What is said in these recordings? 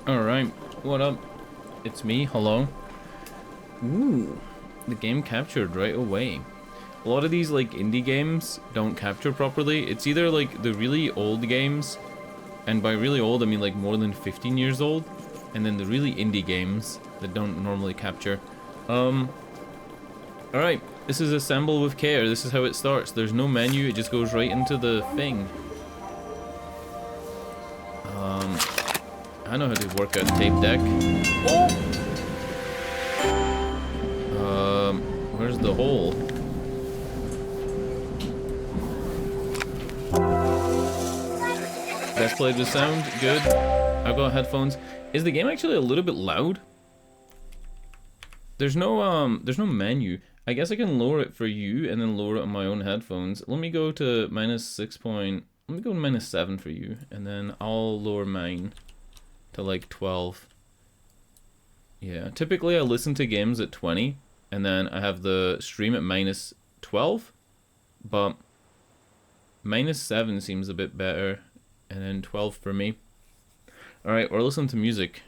Alright, what up? It's me, hello. Ooh, the game captured right away. A lot of these like indie games don't capture properly. It's either like the really old games, and by really old I mean like more than 15 years old, and then the really indie games that don't normally capture. Alright, this is Assemble with Care. This is how it starts. There's no menu, it just goes right into the thing. I know how to work a tape deck. Where's the hole? Best played with sound, good. I've got headphones. Is the game actually a little bit loud? There's no menu. I guess I can lower it for you and then lower it on my own headphones. Let me go to -6 point. Let me go to -7 for you, and then I'll lower mine to like 12. Yeah, typically I listen to games at 20, and then I have the stream at -12, but -7 seems a bit better, and then 12 for me. Alright, we're listening to music.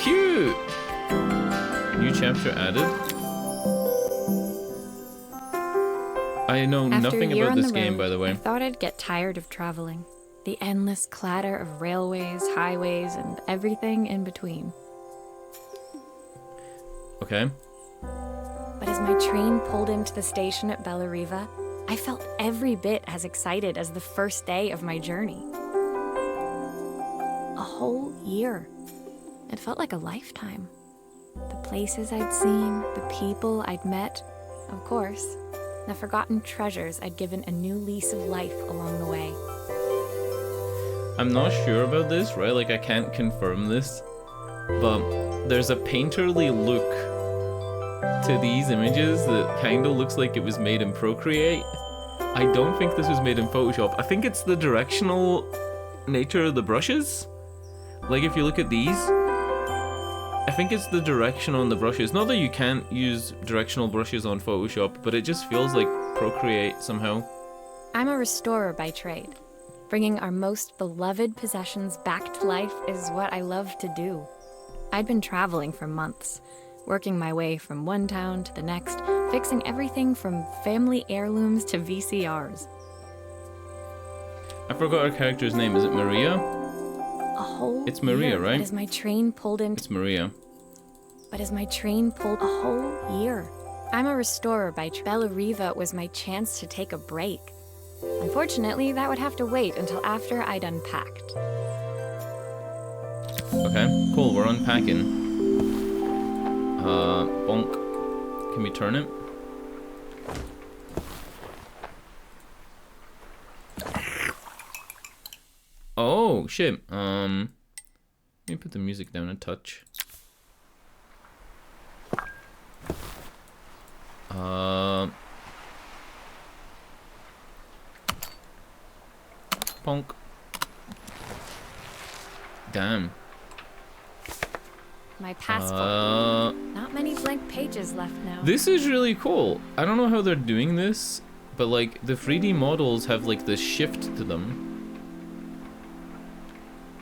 Cute! New chapter added. I know nothing about this game, by the way. I thought I'd get tired of traveling. The endless clatter of railways, highways, and everything in between. Okay. But as my train pulled into the station at Bellariva, I felt every bit as excited as the first day of my journey. A whole year. It felt like a lifetime. The places I'd seen, the people I'd met, of course, the forgotten treasures I'd given a new lease of life along the way. I'm not sure about this, right? Like, I can't confirm this, but there's a painterly look to these images that kind of looks like it was made in Procreate. I don't think this was made in Photoshop. I think it's the directional nature of the brushes. Like, if you look at these, I think it's the direction on the brushes. Not that you can't use directional brushes on Photoshop, but it just feels like Procreate somehow. I'm a restorer by trade. Bringing our most beloved possessions back to life is what I love to do. I'd been traveling for months, working my way from one town to the next, fixing everything from family heirlooms to VCRs. I forgot our character's name. Is it Maria? It's Maria, year, right? As my train pulled in. It's Maria. But as my train pulled a whole year. I'm a restorer by Bellariva was my chance to take a break. Unfortunately, that would have to wait until after I'd unpacked. Okay, cool, we're unpacking. Bonk. Can we turn it? Oh, shit. Let me put the music down a touch. Bonk. Damn. My passport. Not many blank pages left now. This is really cool. I don't know how they're doing this, but like the 3D models have like this shift to them.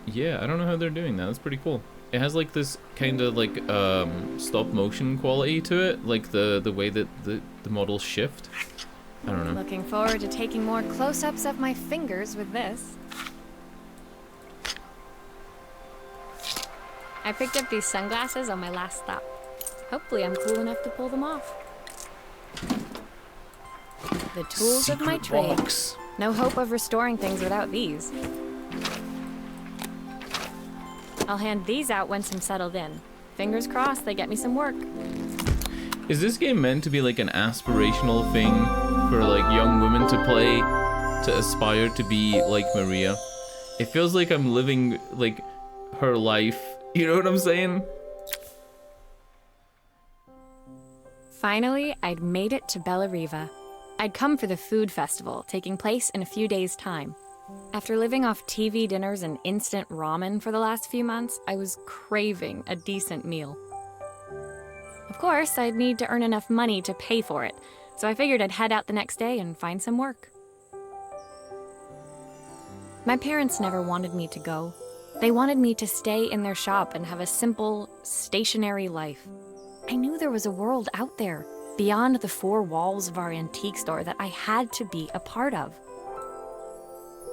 Yeah, I don't know how they're doing that. That's pretty cool. It has like this kind of like stop motion quality to it, like the way that the models shift. I don't know. Looking forward to taking more close-ups of my fingers with this. I picked up these sunglasses on my last stop. Hopefully I'm cool enough to pull them off. The tools of my trade. Box. No hope of restoring things without these. I'll hand these out once I'm settled in. Fingers crossed they get me some work. Is this game meant to be like an aspirational thing for like young women to play, to aspire to be like Maria? It feels like I'm living like her life. You know what I'm saying? Finally, I'd made it to Bellariva. I'd come for the food festival, taking place in a few days' time. After living off TV dinners and instant ramen for the last few months, I was craving a decent meal. Of course, I'd need to earn enough money to pay for it, so I figured I'd head out the next day and find some work. My parents never wanted me to go. They wanted me to stay in their shop and have a simple, stationary life. I knew there was a world out there, beyond the four walls of our antique store, that I had to be a part of.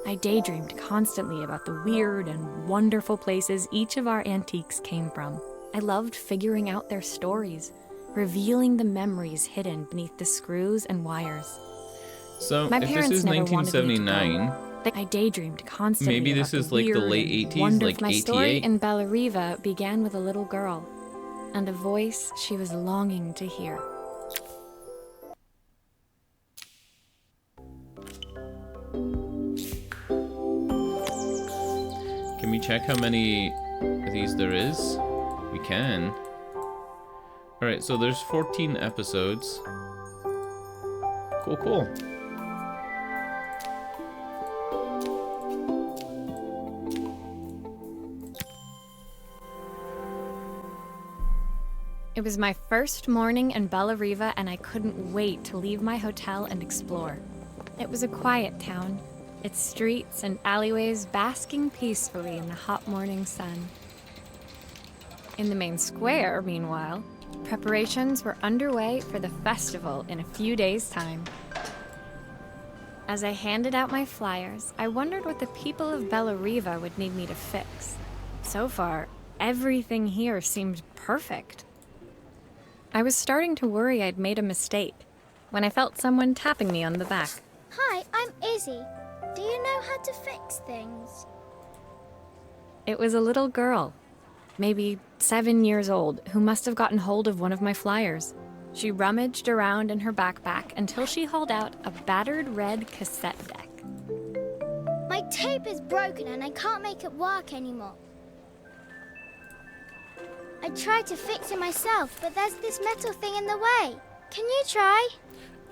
I daydreamed constantly about the weird and wonderful places each of our antiques came from. I loved figuring out their stories, revealing the memories hidden beneath the screws and wires. So, My if this parents is never wanted me to 1979, go. I daydreamed constantly. maybe this about is the like the weird late and 80s, wonderful- like My story 88. in Bellariva began with a little girl, and a voice she was longing to hear. Can we check how many of these there is? We can. Alright, so there's 14 episodes. Cool, cool. It was my first morning in Bellariva, and I couldn't wait to leave my hotel and explore. It was a quiet town, its streets and alleyways basking peacefully in the hot morning sun. In the main square, meanwhile, preparations were underway for the festival in a few days' time. As I handed out my flyers, I wondered what the people of Bellariva would need me to fix. So far, everything here seemed perfect. I was starting to worry I'd made a mistake when I felt someone tapping me on the back. Hi, I'm Izzy. Do you know how to fix things? It was a little girl, maybe 7 years old, who must have gotten hold of one of my flyers. She rummaged around in her backpack until she hauled out a battered red cassette deck. My tape is broken and I can't make it work anymore. I tried to fix it myself, but there's this metal thing in the way. Can you try?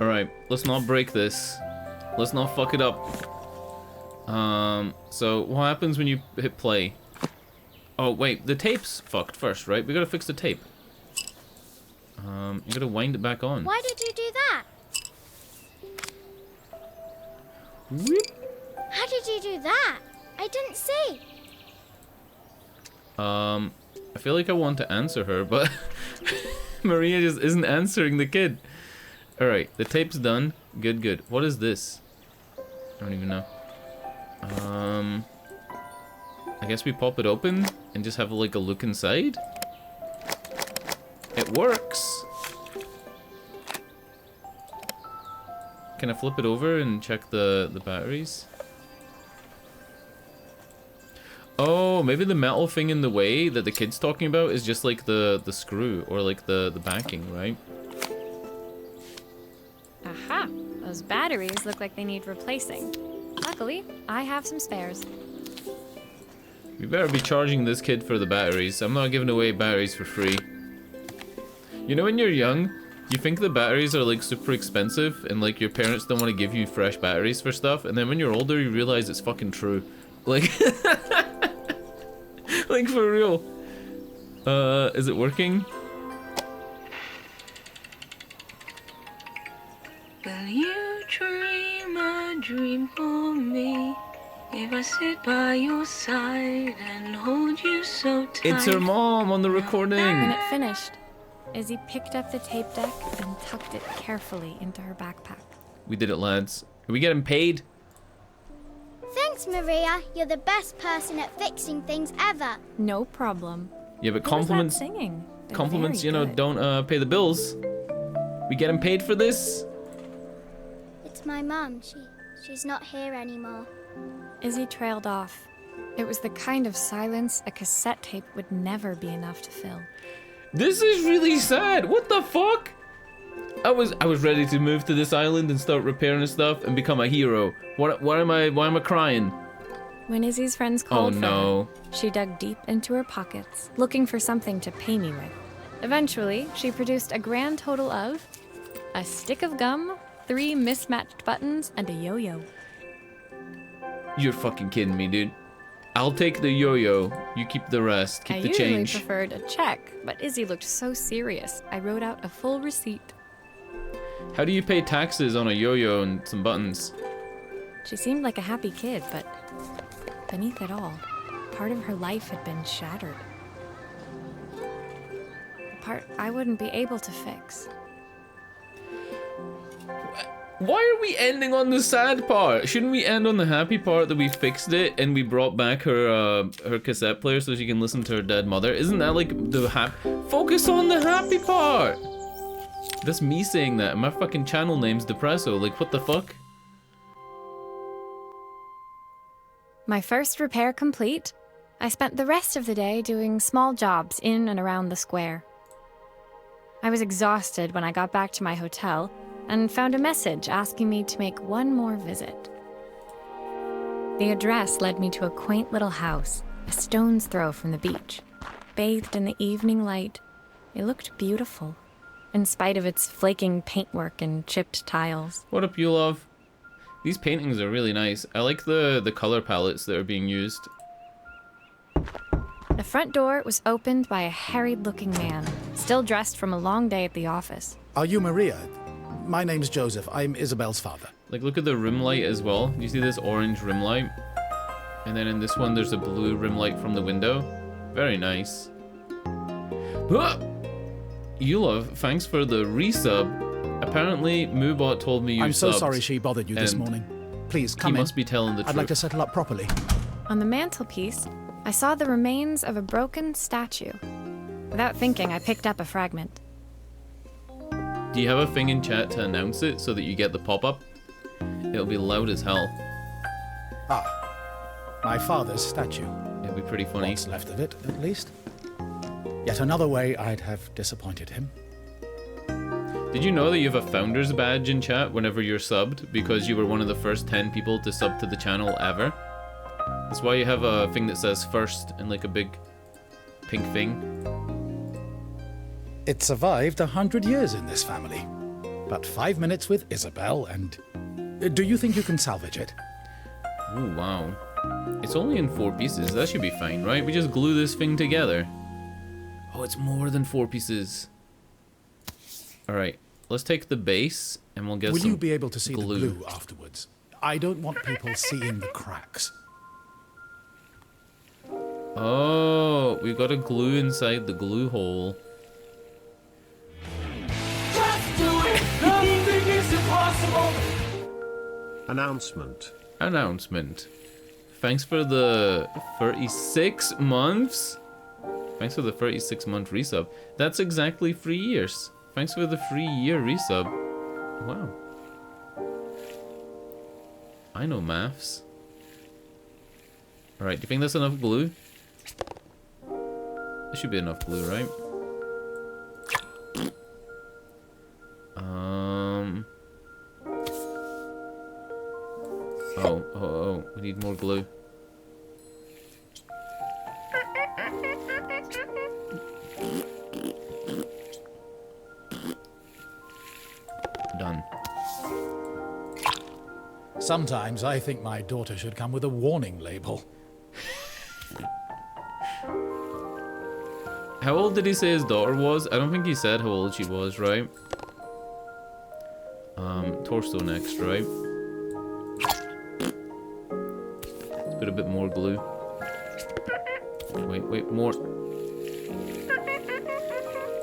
Alright, let's not break this. Let's not fuck it up. So what happens when you hit play? Oh, wait, the tape's fucked first, right? We gotta fix the tape. You gotta wind it back on. Why did you do that? Whoop. How did you do that? I didn't see. I feel like I want to answer her, but Maria just isn't answering the kid. Alright, the tape's done. Good, good. What is this? I don't even know. I guess we pop it open and just have like a look inside. It works. Can I flip it over and check the batteries? Oh, maybe the metal thing in the way that the kid's talking about is just like the screw or like the backing, right? Aha! Those batteries look like they need replacing. Luckily, I have some spares. We better be charging this kid for the batteries. I'm not giving away batteries for free. You know when you're young, you think the batteries are like super expensive and like your parents don't want to give you fresh batteries for stuff, and then when you're older you realize it's fucking true. Like like for real. Is it working? Will you dream a dream for me? If I sit by your side and hold you so tight. It's her mom on the recording. When it finished, Izzy picked up the tape deck and tucked it carefully into her backpack. We did it, lads. Are we getting paid? Thanks, Maria. You're the best person at fixing things ever. No problem. Yeah, but Who was that compliments, singing? They're compliments, very you know, good. don't pay the bills. We getting paid for this? It's my mum. She's not here anymore. Izzy trailed off. It was the kind of silence a cassette tape would never be enough to fill. This is really sad. What the fuck? I was ready to move to this island and start repairing stuff and become a hero. Why am I crying? When Izzy's friends called Oh, for no. her, she dug deep into her pockets, looking for something to pay me with. Eventually, she produced a grand total of a stick of gum, 3 mismatched buttons, and a yo-yo. You're fucking kidding me, dude. I'll take the yo-yo. You keep the rest. Keep I the usually change. preferred a check, but Izzy looked so serious, I wrote out a full receipt. How do you pay taxes on a yo-yo and some buttons? She seemed like a happy kid, but beneath it all, part of her life had been shattered. A part I wouldn't be able to fix. Why are we ending on the sad part? Shouldn't we end on the happy part that we fixed it and we brought back her her cassette player so she can listen to her dead mother? Isn't that like the focus on the happy part? That's me saying that. My fucking channel name's Depresso. Like, what the fuck? My first repair complete, I spent the rest of the day doing small jobs in and around the square. I was exhausted when I got back to my hotel and found a message asking me to make one more visit. The address led me to a quaint little house, a stone's throw from the beach. Bathed in the evening light, it looked beautiful, in spite of its flaking paintwork and chipped tiles. What up, you love? These paintings are really nice. I like the color palettes that are being used. The front door was opened by a harried-looking man, still dressed from a long day at the office. Are you Maria? My name's Joseph. I'm Isabel's father. Like, look at the rim light as well. You see this orange rim light? And then in this one, there's a blue rim light from the window. Very nice. Ah! Yulov, thanks for the resub. Apparently, Moobot told me you I'm so subbed, sorry she bothered you this morning. Please, come he in. must be telling the truth. I'd like to settle up properly. On the mantelpiece, I saw the remains of a broken statue. Without thinking, I picked up a fragment. Do you have a thing in chat to announce it so that you get the pop-up? It'll be loud as hell. Ah, my father's statue. It'll be pretty funny. What's left of it, at least. Yet another way I'd have disappointed him. Did you know that you have a founder's badge in chat whenever you're subbed because you were one of the first 10 people to sub to the channel ever? That's why you have a thing that says first and like a big pink thing. It survived 100 years in this family. But 5 minutes with Isabel and... Do you think you can salvage it? Ooh, wow. It's only in 4 pieces. That should be fine, right? We just glue this thing together. Oh, it's more than 4 pieces. Alright, let's take the base and we'll get Will some you be able to see glue. the glue afterwards? I don't want people seeing the cracks. Oh, we got a glue inside the glue hole. Just do it! Nothing is impossible! Announcement. Thanks for the 36 months. Thanks for the 36-month resub. That's exactly 3 years. Thanks for the 3-year resub. Wow. I know maths. Alright, do you think that's enough glue? There should be enough glue, right? Oh, we need more glue. Done. Sometimes I think my daughter should come with a warning label. How old did he say his daughter was? I don't think he said how old she was, right? Torso next, right? Let's put a bit more glue. Wait, more.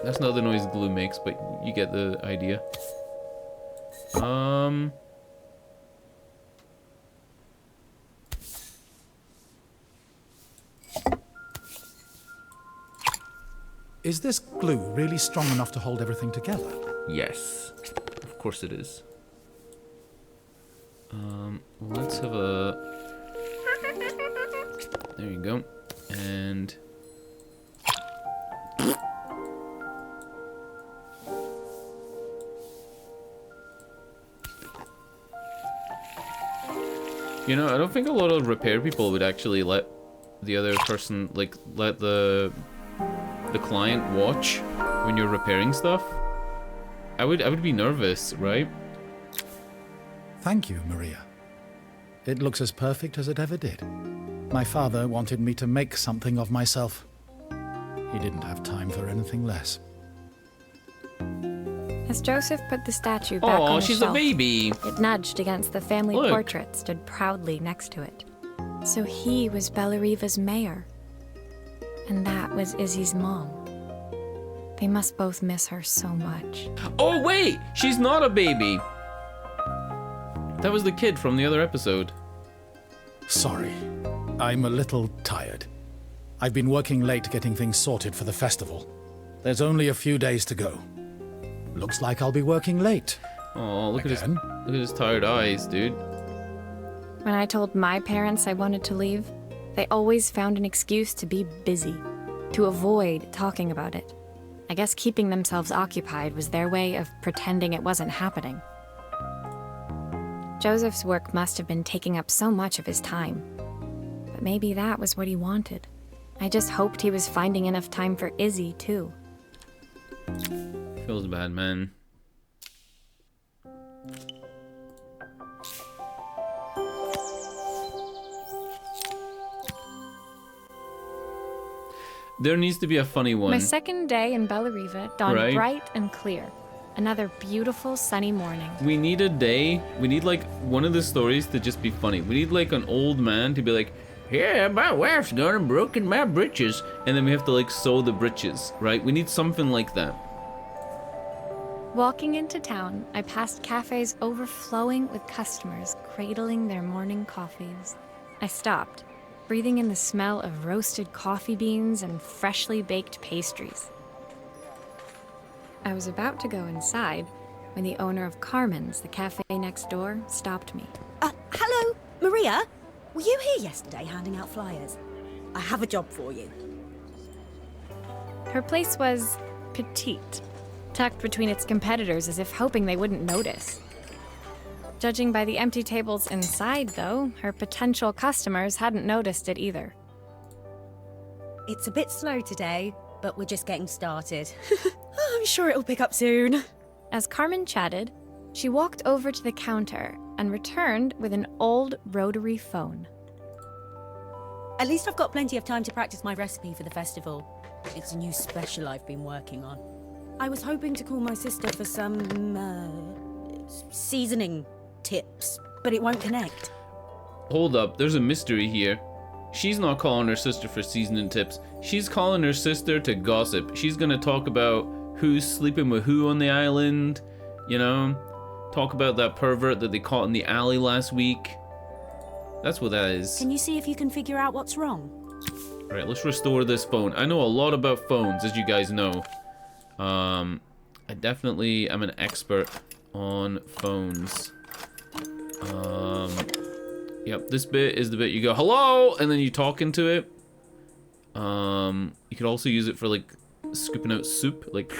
That's not the noise glue makes, but you get the idea. Is this glue really strong enough to hold everything together? Yes. Of course it is. Let's have a... There you go. And... You know, I don't think a lot of repair people would actually let the other person, like, let the client watch when you're repairing stuff. I would be nervous, right? Thank you, Maria. It looks as perfect as it ever did. My father wanted me to make something of myself. He didn't have time for anything less. As Joseph put the statue back on the she's shelf, a baby. it nudged against the family Look. portrait stood proudly next to it. So he was Bellariva's mayor. And that was Izzy's mom. They must both miss her so much. Oh wait, she's not a baby. That was the kid from the other episode. Sorry, I'm a little tired. I've been working late getting things sorted for the festival. There's only a few days to go. Looks like I'll be working late. Oh, look Again? at his tired eyes, dude. When I told my parents I wanted to leave, they always found an excuse to be busy, to avoid talking about it. I guess keeping themselves occupied was their way of pretending it wasn't happening. Joseph's work must have been taking up so much of his time. But maybe that was what he wanted. I just hoped he was finding enough time for Izzy, too. Feels bad, man. There needs to be a funny one. My second day in Bellariva dawned Right. bright and clear. Another beautiful sunny morning. We need a day. We need like one of the stories to just be funny. We need like an old man to be like, "Yeah, my wife's gone and broken my britches," and then we have to like sew the britches, right? We need something like that. Walking into town, I passed cafes overflowing with customers cradling their morning coffees. I stopped, breathing in the smell of roasted coffee beans and freshly baked pastries. I was about to go inside when the owner of Carmen's, the cafe next door, stopped me. Hello, Maria? Were you here yesterday handing out flyers? I have a job for you. Her place was petite, tucked between its competitors as if hoping they wouldn't notice. Judging by the empty tables inside, though, her potential customers hadn't noticed it either. It's a bit slow today, but we're just getting started. I'm sure it'll pick up soon. As Carmen chatted, she walked over to the counter and returned with an old rotary phone. At least I've got plenty of time to practice my recipe for the festival. It's a new special I've been working on. I was hoping to call my sister for some, seasoning tips, but it won't connect. Hold up, there's a mystery here. She's not calling her sister for seasoning tips. She's calling her sister to gossip. She's gonna talk about who's sleeping with who on the island, you know? Talk about that pervert that they caught in the alley last week. That's what that is. Can you see if you can figure out what's wrong? Alright, let's restore this phone. I know a lot about phones, as you guys know. I definitely am an expert on phones. Yep, this bit is the bit you go, "Hello!" and then you talk into it. You could also use it for, like, scooping out soup, like,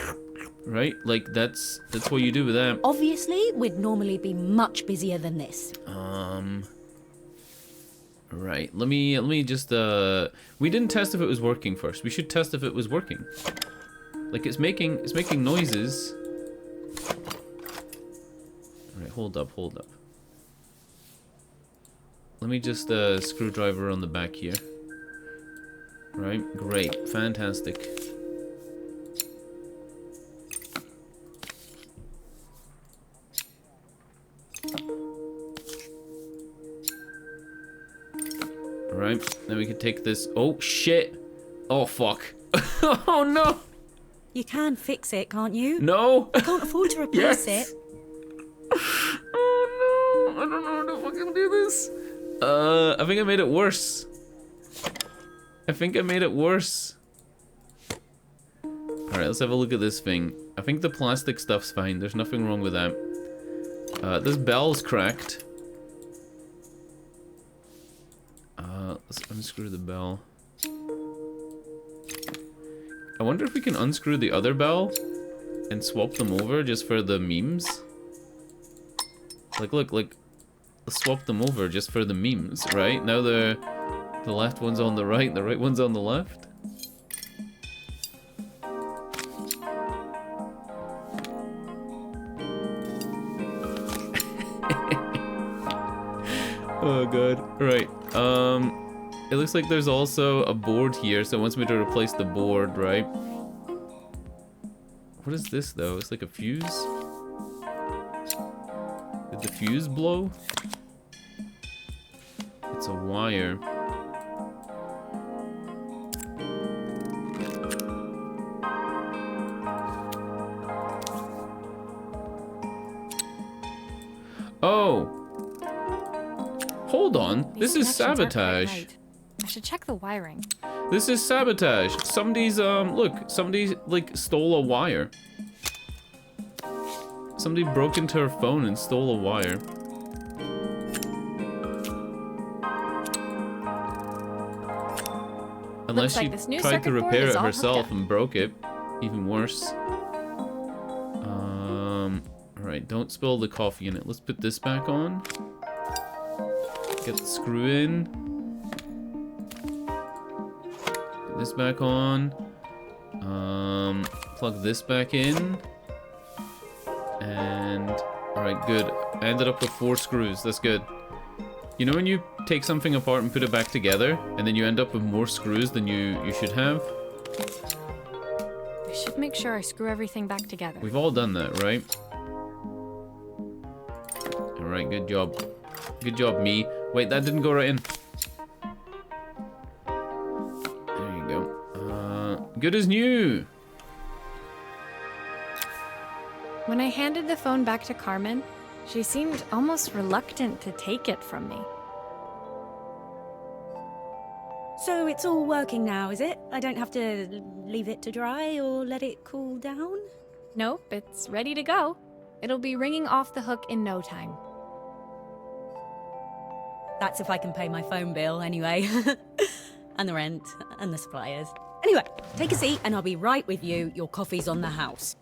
right? Like, that's what you do with that. Obviously, we'd normally be much busier than this. Right, let me just, we didn't test if it was working first. We should test if it was working. Like, it's making noises. Alright, hold up. Let me just, screwdriver on the back here. Right, great, fantastic. Alright, then we can take this. Oh, shit! Oh, fuck. Oh, no! You can fix it, can't you? No! I can't afford to replace Yes. it. Oh, no! I don't know how to fucking do this. I think I made it worse. Alright, let's have a look at this thing. I think the plastic stuff's fine. There's nothing wrong with that. This bell's cracked. Let's unscrew the bell. I wonder if we can unscrew the other bell and swap them over just for the memes. Like, look, let's swap them over just for the memes, right? Now the left one's on the right and the right one's on the left. Oh god. Right. It looks like there's also a board here, so it wants me to replace the board, right? What is this though? It's like a fuse? Did the fuse blow? It's a wire. Oh! Hold on, this is These connections aren't quite sabotage. right. I should check the wiring. This is sabotage. Somebody's, look, somebody, like, stole a wire. Somebody broke into her phone and stole a wire. Unless like she this new tried to circuit board repair is it all hooked herself up. and broke it. Even worse. Alright, don't spill the coffee in it. Let's put this back on. Get the screw in. Get this back on. Plug this back in. And alright, good. I ended up with 4 screws. That's good. You know when you take something apart and put it back together, and then you end up with more screws than you should have? I should make sure I screw everything back together. We've all done that, right? Alright, good job. Good job, me. Wait, that didn't go right in. There you go. Good as new. When I handed the phone back to Carmen, she seemed almost reluctant to take it from me. So it's all working now, is it? I don't have to leave it to dry or let it cool down? Nope, it's ready to go. It'll be ringing off the hook in no time. That's if I can pay my phone bill anyway. And the rent and the suppliers. Anyway, take a seat and I'll be right with you. Your coffee's on the house.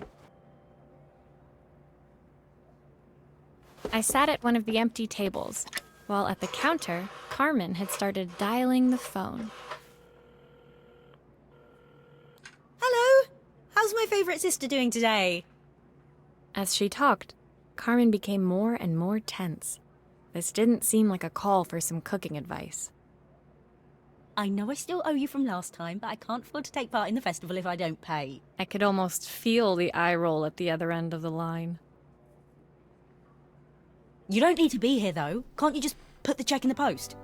I sat at one of the empty tables, while at the counter, Carmen had started dialing the phone. Hello! How's my favourite sister doing today? As she talked, Carmen became more and more tense. This didn't seem like a call for some cooking advice. I know I still owe you from last time, but I can't afford to take part in the festival if I don't pay. I could almost feel the eye roll at the other end of the line. You don't need to be here, though. Can't you just put the check in the post?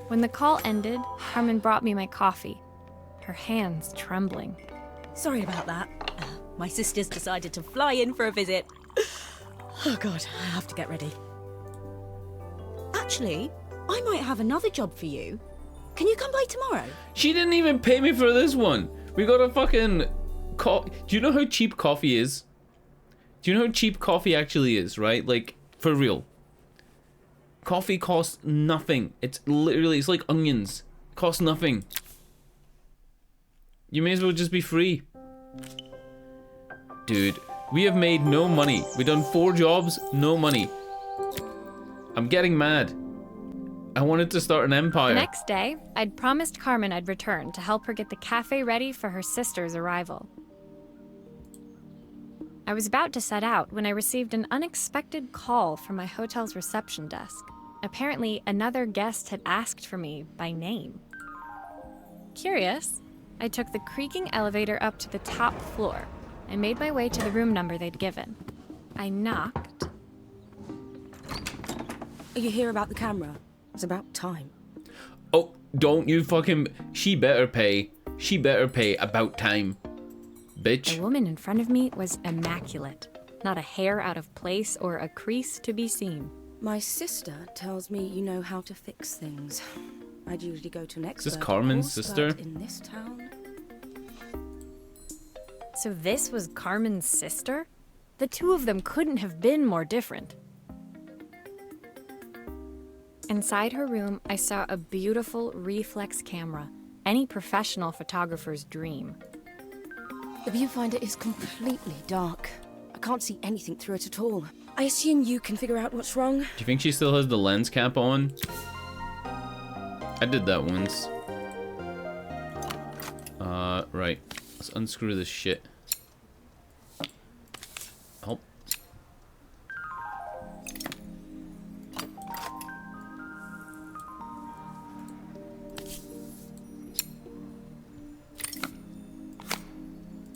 When the call ended, Carmen brought me my coffee, her hands trembling. Sorry about that. My sister's decided to fly in for a visit. Oh God, I have to get ready. Actually, I might have another job for you. Can you come by tomorrow? She didn't even pay me for this one. We got a fucking... Do you know how cheap coffee is? Do you know how cheap coffee actually is, right? Like, for real. Coffee costs nothing. It's literally, it's like onions. Costs nothing. You may as well just be free. Dude, we have made no money. We've done 4 jobs, no money. I'm getting mad. I wanted to start an empire. The next day, I'd promised Carmen I'd return to help her get the cafe ready for her sister's arrival. I was about to set out when I received an unexpected call from my hotel's reception desk. Apparently, another guest had asked for me by name. Curious, I took the creaking elevator up to the top floor and made my way to the room number they'd given. I knocked. Are you here about the camera? It's about time. Oh, don't you fucking... She better pay. She better pay about time. Bitch. The woman in front of me was immaculate. Not a hair out of place or a crease to be seen. My sister tells me you know how to fix things. I'd usually go to an expert. Is this Carmen's of course, sister? but in this town... So this was Carmen's sister? The two of them couldn't have been more different. Inside her room, I saw a beautiful reflex camera. Any professional photographer's dream. The viewfinder is completely dark. I can't see anything through it at all. I assume you can figure out what's wrong. Do you think she still has the lens cap on? I did that once. Right. Let's unscrew this shit. Oh.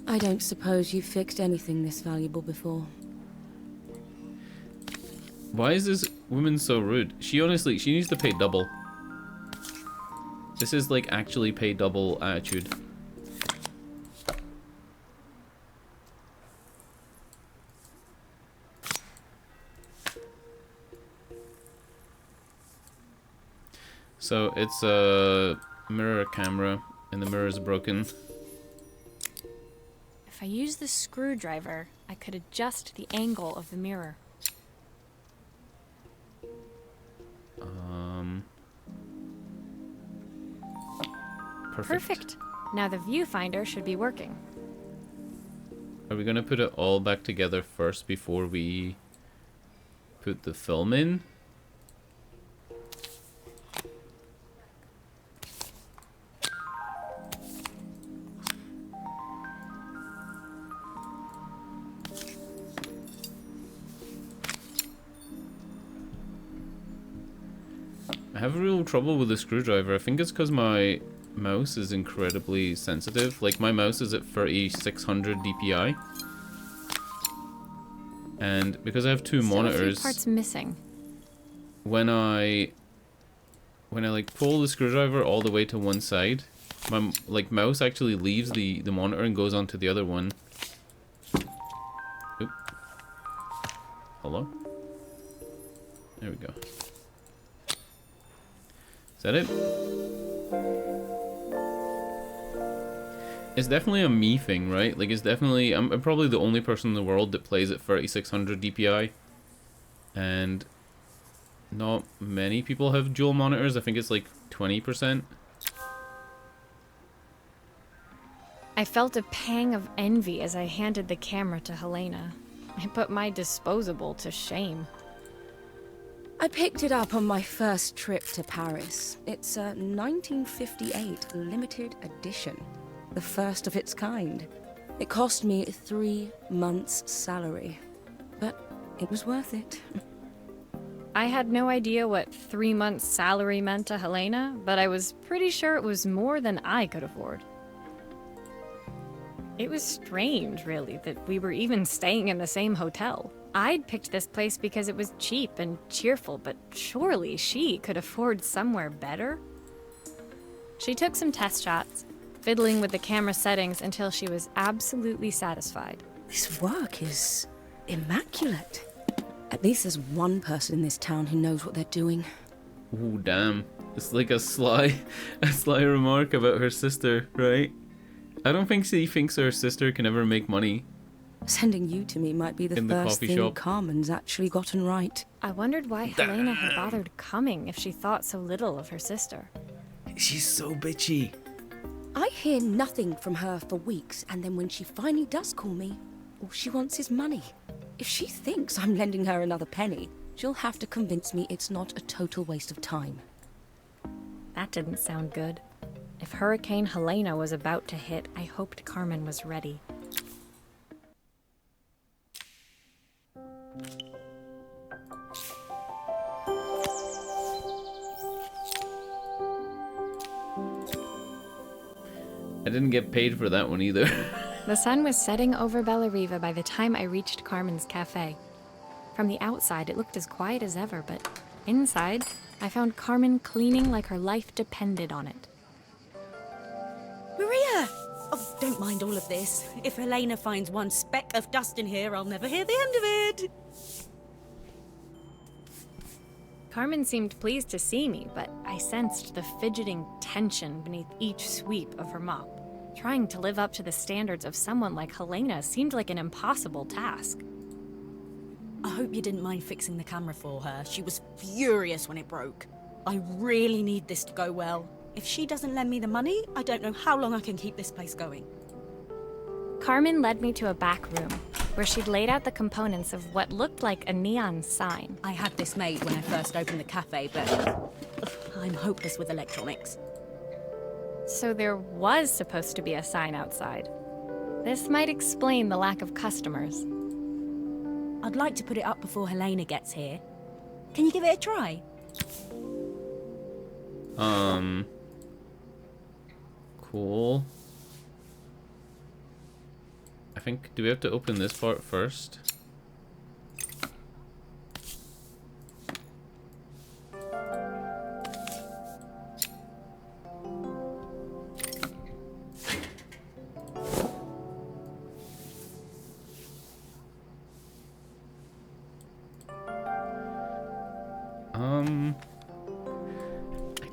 I don't suppose you've fixed anything this valuable before. Why is this woman so rude? She honestly, she needs to pay double. This is like actually pay double attitude. So it's a mirror camera and the mirror is broken. If I use the screwdriver, I could adjust the angle of the mirror. Perfect. Now the viewfinder should be working. Are we gonna put it all back together first before we put the film in? I have real trouble with the screwdriver. I think it's because my mouse is incredibly sensitive. Like, my mouse is at 3600 DPI. And because I have two monitors, a few parts missing. When I like pull the screwdriver all the way to one side, my mouse actually leaves the monitor and goes onto the other one. Oop. Hello? There we go. Is that it? It's definitely a me thing, right? Like, it's definitely... I'm probably the only person in the world that plays at 3600 DPI. And not many people have dual monitors. I think it's like 20%. I felt a pang of envy as I handed the camera to Helena. I put my disposable to shame. I picked it up on my first trip to Paris. It's a 1958 limited edition, the first of its kind. It cost me 3 months' salary, but it was worth it. I had no idea what 3 months' salary meant to Helena, but I was pretty sure it was more than I could afford. It was strange, really, that we were even staying in the same hotel. I'd picked this place because it was cheap and cheerful, but surely she could afford somewhere better? She took some test shots, fiddling with the camera settings until she was absolutely satisfied. This work is immaculate. At least there's one person in this town who knows what they're doing. Ooh, damn. It's like a sly remark about her sister, right? I don't think she thinks her sister can ever make money. Sending you to me might be the first thing shop. Carmen's actually gotten right. I wondered why Helena had bothered coming if she thought so little of her sister. She's so bitchy. I hear nothing from her for weeks, and then when she finally does call me, all she wants is money. If she thinks I'm lending her another penny, she'll have to convince me it's not a total waste of time. That didn't sound good. If Hurricane Helena was about to hit, I hoped Carmen was ready. I didn't get paid for that one either. The sun was setting over Bellariva by the time I reached Carmen's cafe. From the outside, it looked as quiet as ever, but inside, I found Carmen cleaning like her life depended on it. Maria! Oh, don't mind all of this. If Helena finds one speck of dust in here, I'll never hear the end of it. Carmen seemed pleased to see me, but I sensed the fidgeting tension beneath each sweep of her mop. Trying to live up to the standards of someone like Helena seemed like an impossible task. I hope you didn't mind fixing the camera for her. She was furious when it broke. I really need this to go well. If she doesn't lend me the money, I don't know how long I can keep this place going. Carmen led me to a back room, where she'd laid out the components of what looked like a neon sign. I had this made when I first opened the cafe, but I'm hopeless with electronics. So there was supposed to be a sign outside. This might explain the lack of customers. I'd like to put it up before Helena gets here. Can you give it a try? Cool. I think, do we have to open this part first? I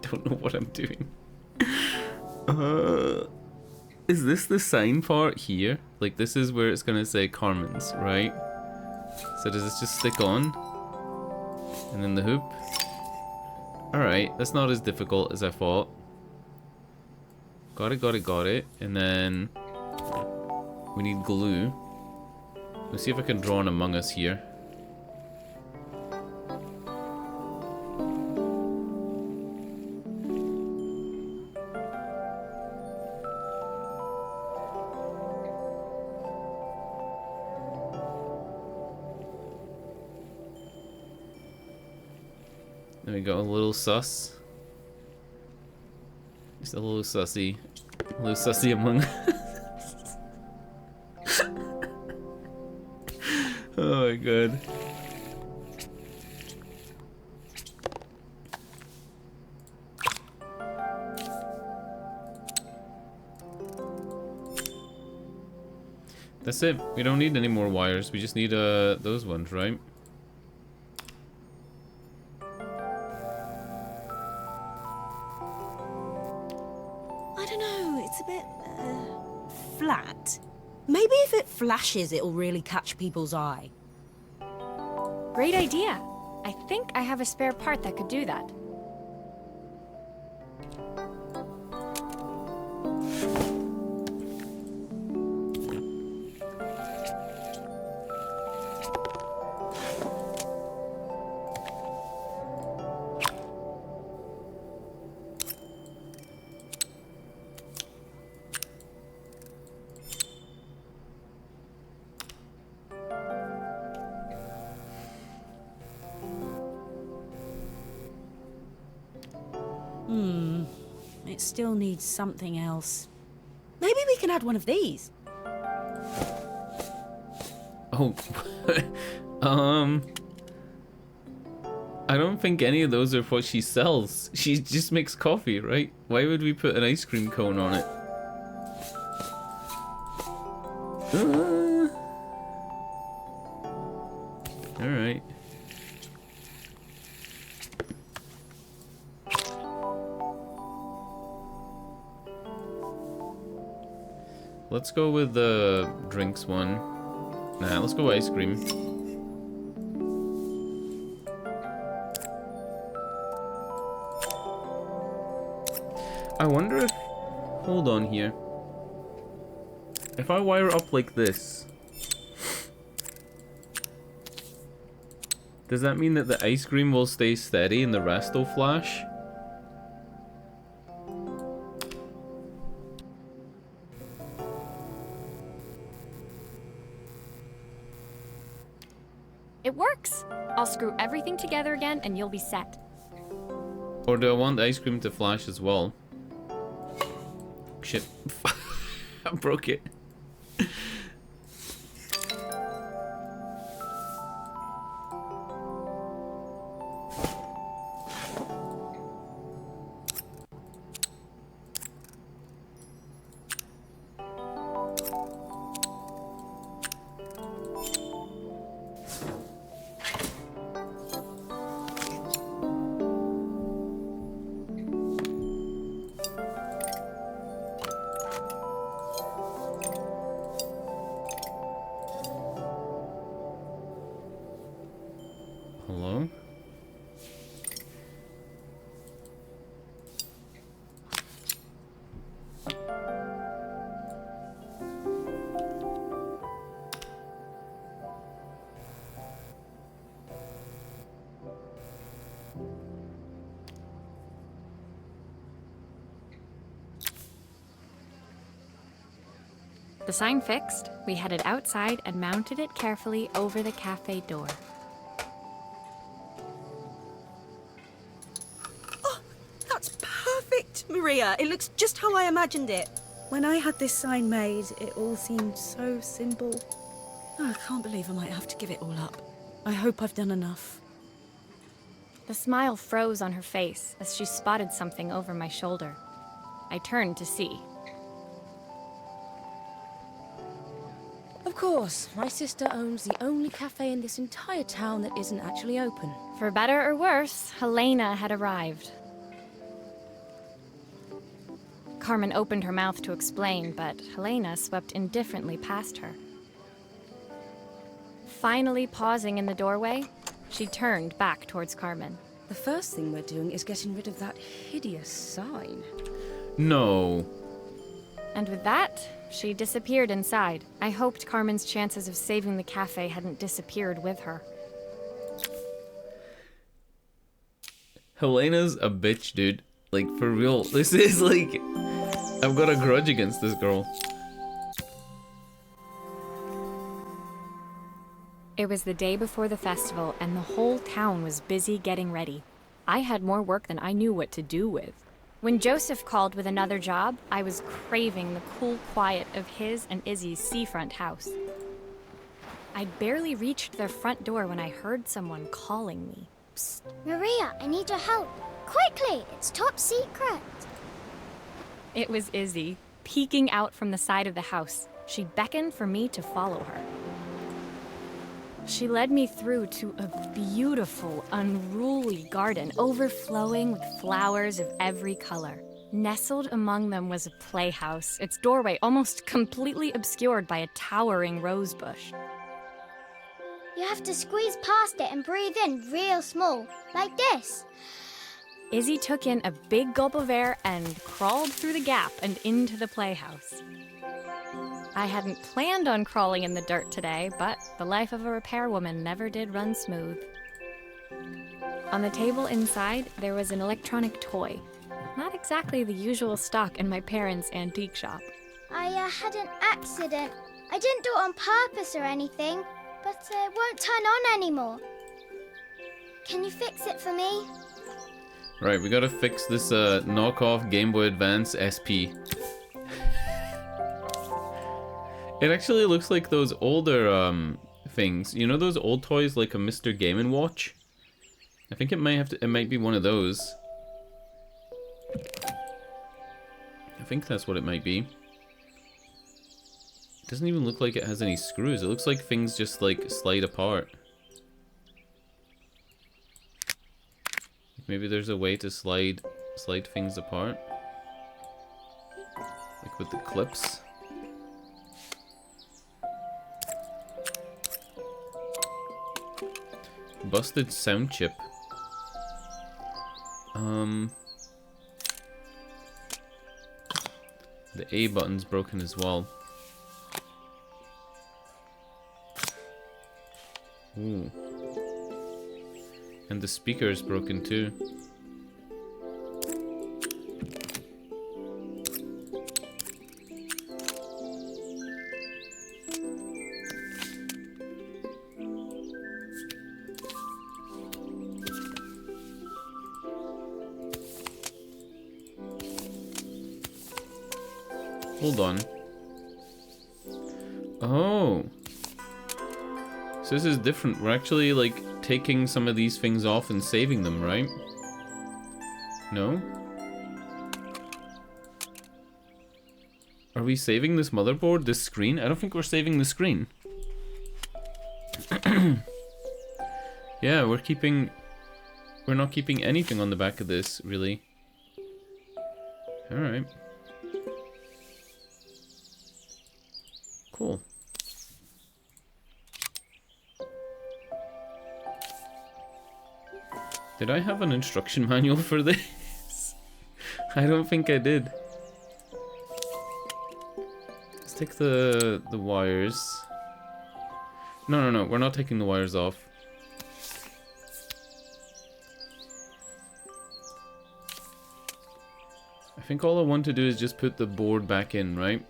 don't know what I'm doing. Is this the sign part here? Like, this is where it's gonna say Carmen's, right? So does this just stick on? And then the hoop? Alright, that's not as difficult as I thought. Got it, got it, got it. And then we need glue. Let's see if I can draw an Among Us here. There we go, a little sus. Just a little sussy. A little sussy Among Us. Oh my god. That's it. We don't need any more wires. We just need those ones, right? I don't know, it's a bit, flat. Maybe if it flashes, it'll really catch people's eye. Great idea. I think I have a spare part that could do that. It still needs something else. Maybe we can add one of these. Oh. I don't think any of those are what she sells. She just makes coffee, right? Why would we put an ice cream cone on it? Alright. Let's go with the drinks one. Nah, let's go ice cream. I wonder if... Hold on here. If I wire up like this... Does that mean that the ice cream will stay steady and the rest will flash? It works! I'll screw everything together again and you'll be set. Or do I want the ice cream to flash as well? Shit. I broke it. Hello? The sign fixed, we headed outside and mounted it carefully over the cafe door. That's perfect, Maria. It looks just how I imagined it. When I had this sign made, it all seemed so simple. Oh, I can't believe I might have to give it all up. I hope I've done enough. The smile froze on her face as she spotted something over my shoulder. I turned to see. A Of course, my sister owns the only cafe in this entire town that isn't actually open. For better or worse, Helena had arrived. Carmen opened her mouth to explain, but Helena swept indifferently past her. Finally pausing in the doorway, she turned back towards Carmen. The first thing we're doing is getting rid of that hideous sign. No. And with that, she disappeared inside. I hoped Carmen's chances of saving the cafe hadn't disappeared with her. Helena's a bitch, dude. Like, for real. This is like... I've got a grudge against this girl. It was the day before the festival, and the whole town was busy getting ready. I had more work than I knew what to do with. When Joseph called with another job, I was craving the cool quiet of his and Izzy's seafront house. I'd barely reached their front door when I heard someone calling me. Psst. Maria, I need your help. Quickly, it's top secret. It was Izzy, peeking out from the side of the house. She beckoned for me to follow her. She led me through to a beautiful, unruly garden overflowing with flowers of every color. Nestled among them was a playhouse, its doorway almost completely obscured by a towering rose bush. You have to squeeze past it and breathe in real small, like this. Izzy took in a big gulp of air and crawled through the gap and into the playhouse. I hadn't planned on crawling in the dirt today, but the life of a repairwoman never did run smooth. On the table inside, there was an electronic toy. Not exactly the usual stock in my parents' antique shop. I had an accident. I didn't do it on purpose or anything, but it won't turn on anymore. Can you fix it for me? Right, we gotta fix this knockoff Game Boy Advance SP. It actually looks like those older things. You know those old toys like a Mr. Game & Watch? I think it might be one of those. I think that's what it might be. It doesn't even look like it has any screws. It looks like things just like slide apart. Maybe there's a way to slide things apart. Like with the clips. Busted sound chip. The A button's broken as well. Ooh. And the speaker is broken too. Hold on. Oh. So this is different. We're actually like taking some of these things off and saving them, right? No? Are we saving this motherboard, this screen? I don't think we're saving the screen. Yeah, we're not keeping anything on the back of this, really. Alright. Cool. Did I have an instruction manual for this? I don't think I did. Let's take the wires. No, we're not taking the wires off. I think all I want to do is just put the board back in, right?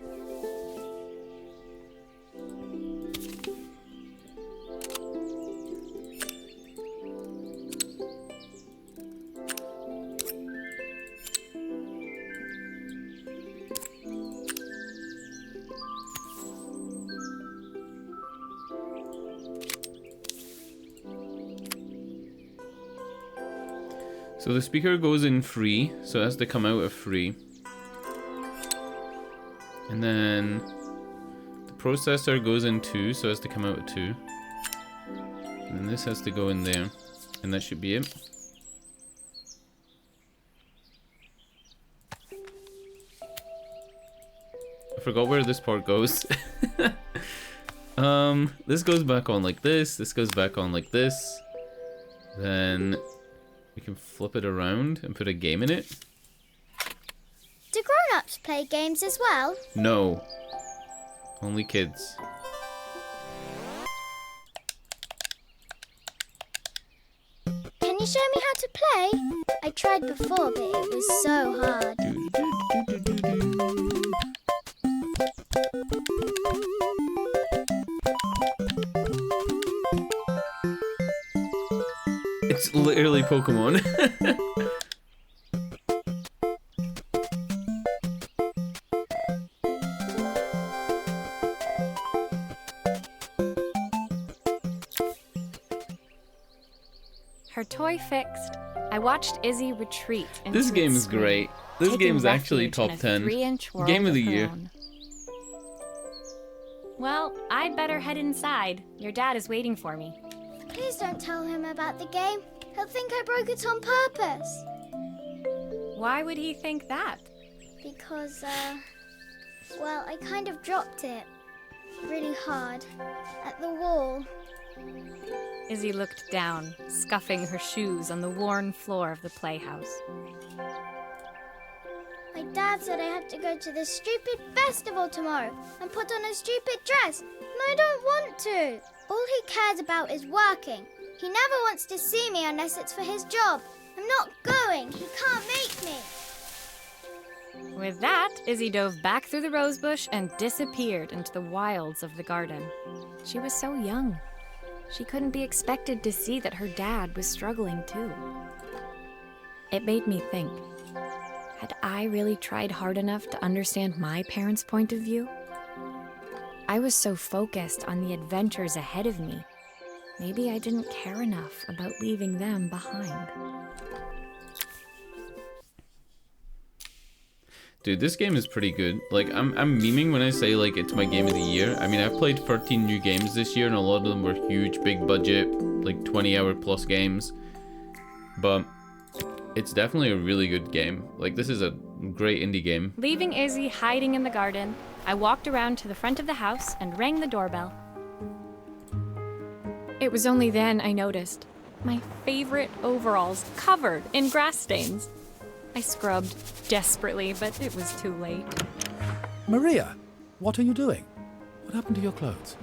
So the speaker goes in free, so it has to come out of free. And then the processor goes in 2, so it has to come out at 2. And then this has to go in there. And that should be it. I forgot where this part goes. This goes back on like this. This goes back on like this. Then we can flip it around and put a game in it. Do grown-ups play games as well? No. Only kids. Can you show me how to play? I tried before, but it was so hard. It's literally Pokemon. Her toy fixed, I watched Izzy retreat into This game its is swing, great. This taking game's actually refuge in top a 10. 3-inch world Game of the her year. own. Well, I'd better head inside. Your dad is waiting for me. Please don't tell him about the game. He'll think I broke it on purpose. Why would he think that? Because, well, I kind of dropped it really hard at the wall. Izzy looked down, scuffing her shoes on the worn floor of the playhouse. My dad said I had to go to this stupid festival tomorrow and put on a stupid dress, and I don't want to. All he cares about is working. He never wants to see me unless it's for his job. I'm not going. He can't make me. With that, Izzy dove back through the rosebush and disappeared into the wilds of the garden. She was so young. She couldn't be expected to see that her dad was struggling too. It made me think, had I really tried hard enough to understand my parents' point of view? I was so focused on the adventures ahead of me. Maybe I didn't care enough about leaving them behind. Dude, this game is pretty good. Like, I'm memeing when I say, like, it's my game of the year. I mean, I've played 13 new games this year, and a lot of them were huge, big budget, like 20-hour plus games. But it's definitely a really good game. Like, this is a great indie game. Leaving Izzy hiding in the garden, I walked around to the front of the house and rang the doorbell. It was only then I noticed my favorite overalls covered in grass stains. I scrubbed desperately, but it was too late. Maria, what are you doing? What happened to your clothes?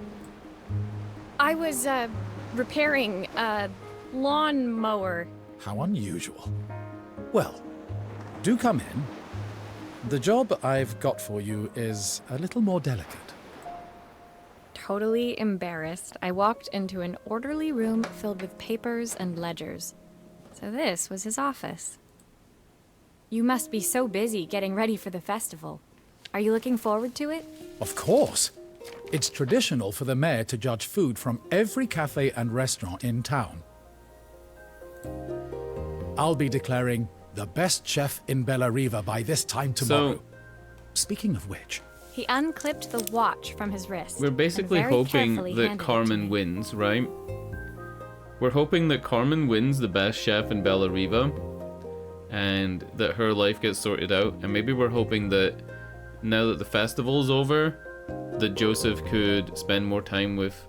I was, repairing a lawnmower. How unusual. Well, do come in. The job I've got for you is a little more delicate. Totally embarrassed, I walked into an orderly room filled with papers and ledgers. So this was his office. You must be so busy getting ready for the festival. Are you looking forward to it? Of course. It's traditional for the mayor to judge food from every cafe and restaurant in town. I'll be declaring the best chef in Bella Riva by this time tomorrow. So, speaking of which... He unclipped the watch from his wrist. we're basically and very hoping carefully that handed it to Carmen me. wins, right? We're hoping that Carmen wins the best chef in Bella Riva, and that her life gets sorted out. And maybe we're hoping that now that the festival's over, that Joseph could spend more time with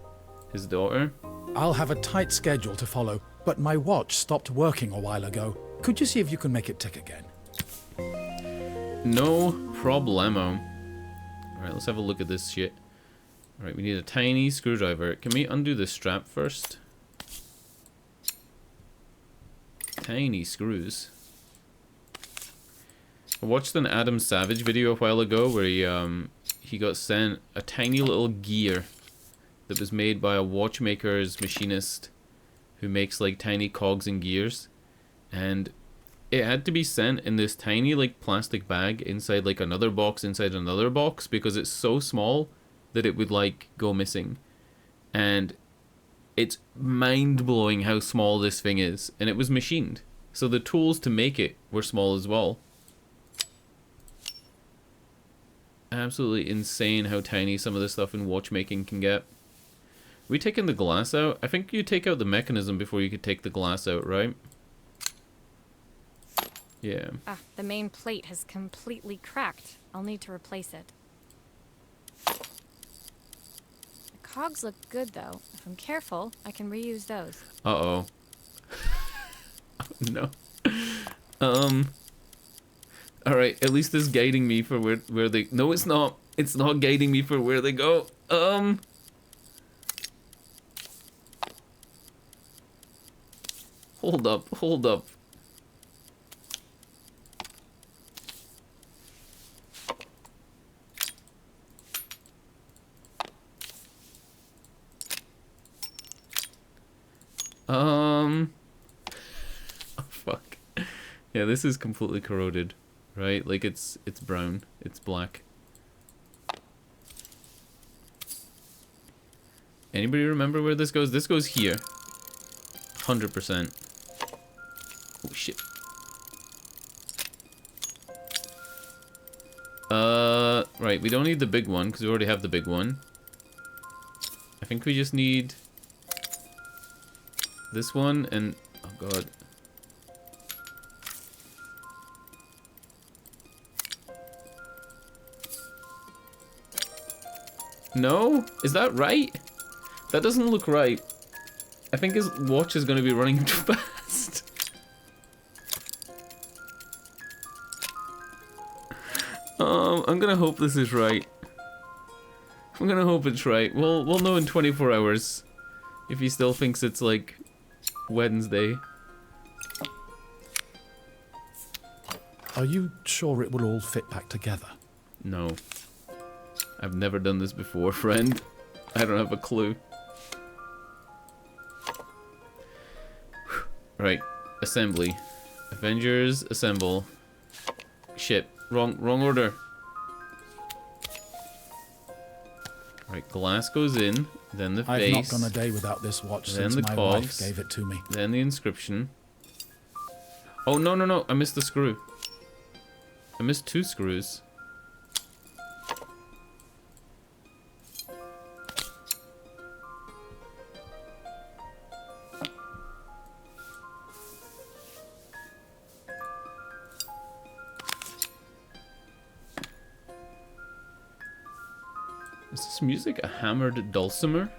his daughter. I'll have a tight schedule to follow, but my watch stopped working a while ago. Could you see if you can make it tick again? No problemo. Alright, let's have a look at this shit. Alright, we need a tiny screwdriver. Can we undo the strap first? Tiny screws. I watched an Adam Savage video a while ago where he got sent a tiny little gear that was made by a watchmaker's machinist who makes like tiny cogs and gears, and it had to be sent in this tiny like plastic bag inside like another box inside another box because it's so small that it would like go missing. And it's mind-blowing how small this thing is, and it was machined, so the tools to make it were small as well. absolutely insane how tiny some of the stuff in watchmaking can get. We taking the glass out? I think you take out the mechanism before you could take the glass out, right? Yeah. Ah, the main plate has completely cracked. I'll need to replace it. The cogs look good, though. If I'm careful, I can reuse those. Uh-oh. Oh, no. Alright, at least it's guiding me for where they... No, it's not. It's not guiding me for where they go. Hold up, hold up. Oh, fuck. Yeah, this is completely corroded, right? Like, it's brown. It's black. Anybody remember where this goes? This goes here. 100%. Oh, shit. Right, we don't need the big one, because we already have the big one. I think we just need... this one, and... oh, God. No? Is that right? That doesn't look right. I think his watch is going to be running too fast. I'm going to hope this is right. I'm going to hope it's right. We'll know in 24 hours if he still thinks it's like Wednesday. Are you sure it will all fit back together? No. I've never done this before, friend. I don't have a clue. Right, assembly. Avengers, assemble. Shit, wrong order. Right, glass goes in, then the face. I've not gone a day without this watch since my wife gave it to me. Then the inscription. Oh, no, I missed the screw. I missed 2 screws. Is this music a hammered dulcimer?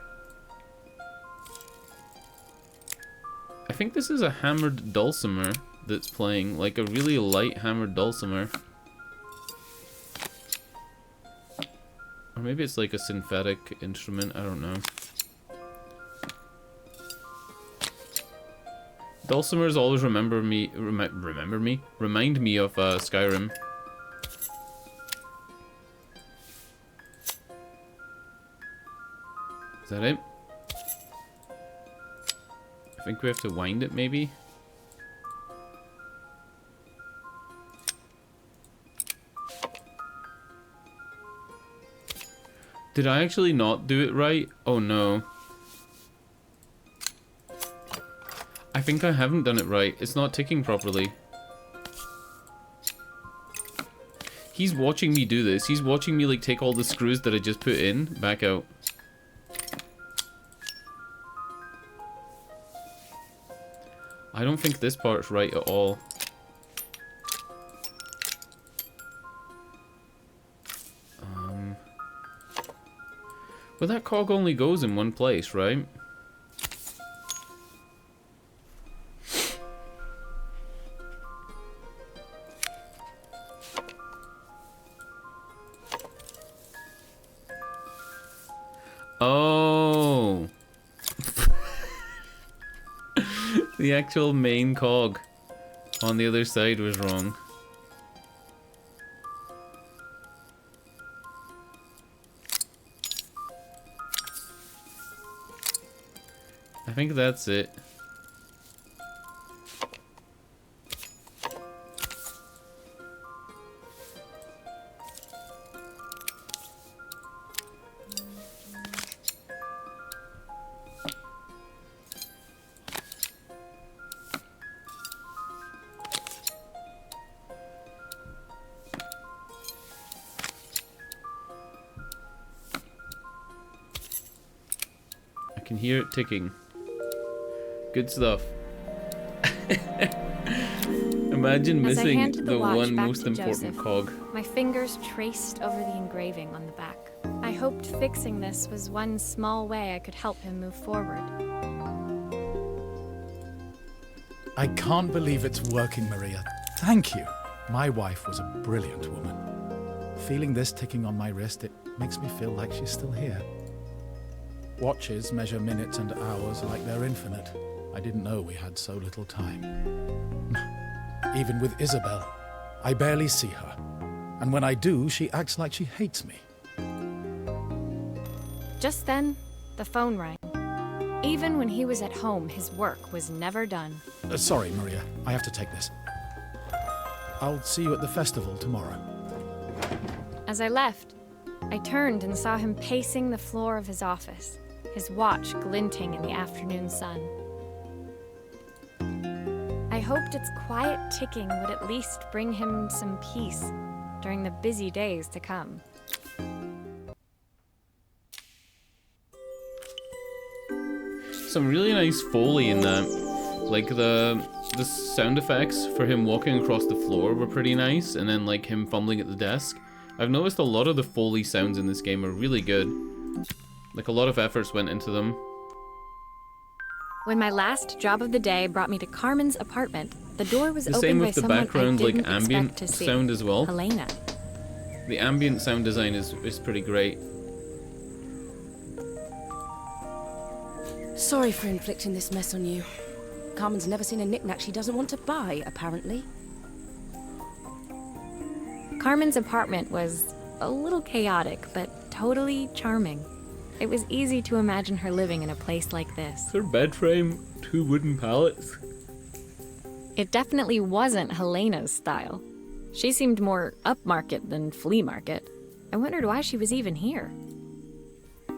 I think this is a hammered dulcimer that's playing, like a really light hammered dulcimer. Or maybe it's like a synthetic instrument, I don't know. Dulcimers always remind me of Skyrim. Is that it? I think we have to wind it, maybe? Did I actually not do it right? Oh no. I think I haven't done it right. It's not ticking properly. He's watching me do this. He's watching me like take all the screws that I just put in back out. I don't think this part's right at all. Well, that cog only goes in one place, right? Oh! The actual main cog on the other side was wrong. I think that's it. can hear it ticking. Good stuff. Imagine As I missing handed the watch one back most to important Joseph, cog. my fingers traced over the engraving on the back. I hoped fixing this was one small way I could help him move forward. I can't believe it's working, Maria. Thank you. My wife was a brilliant woman. Feeling this ticking on my wrist, it makes me feel like she's still here. Watches measure minutes and hours like they're infinite. I didn't know we had so little time. Even with Isabel, I barely see her. And when I do, she acts like she hates me. Just then, the phone rang. Even when he was at home, his work was never done. Sorry, Maria. I have to take this. I'll see you at the festival tomorrow. As I left, I turned and saw him pacing the floor of his office, his watch glinting in the afternoon sun. I hoped its quiet ticking would at least bring him some peace during the busy days to come. Some really nice Foley in that. Like the sound effects for him walking across the floor were pretty nice, and then like him fumbling at the desk. I've noticed a lot of the Foley sounds in this game are really good. Like a lot of efforts went into them. When my last job of the day brought me to Carmen's apartment, the door was The opened same by with the someone background, I like didn't ambient expect to see. sound as well. Helena. The ambient sound design is pretty great. Sorry for inflicting this mess on you. Carmen's never seen a knick-knack she doesn't want to buy, apparently. Carmen's apartment was a little chaotic, but totally charming. It was easy to imagine her living in a place like this. Her bed frame, 2 wooden pallets. It definitely wasn't Helena's style. She seemed more upmarket than flea market. I wondered why she was even here.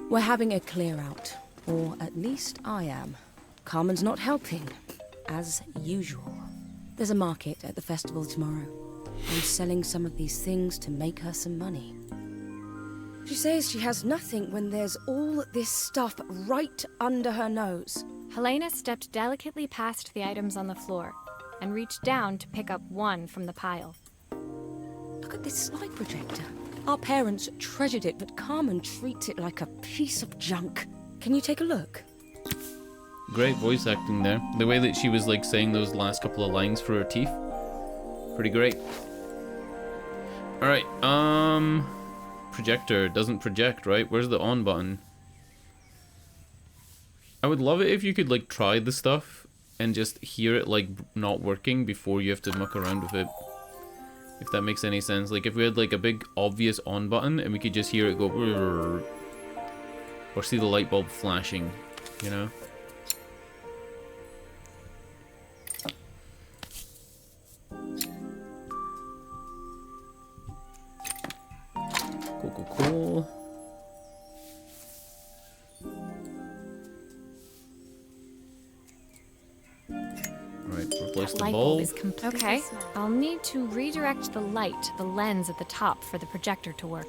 We're having a clear out. Or at least I am. Carmen's not helping, as usual. There's a market at the festival tomorrow. I'm selling some of these things to make her some money. She says she has nothing when there's all this stuff right under her nose. Helena stepped delicately past the items on the floor and reached down to pick up one from the pile. Look at this slide projector. Our parents treasured it, but Carmen treats it like a piece of junk. Can you take a look? Great voice acting there. The way that she was like saying those last couple of lines for her teeth. Pretty great. Alright, projector doesn't project, right? Where's the on button? I would love it if you could like try the stuff and just hear it like not working before you have to muck around with it. If that makes any sense. Like if we had like a big obvious on button and we could just hear it go or see the light bulb flashing, you know? Cool. Alright, replace the Light bulb. is okay, I'll need to redirect the light to the lens at the top for the projector to work.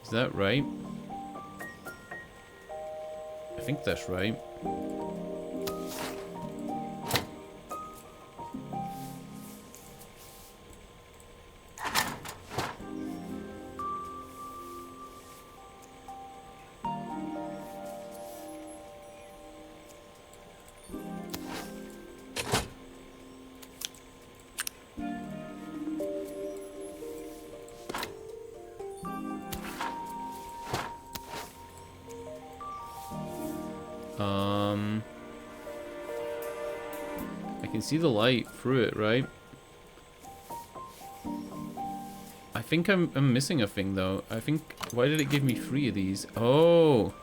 Is that right? I think that's right. I can see the light through it, right? I think I'm missing a thing though. I think, why did it give me 3 of these? Oh!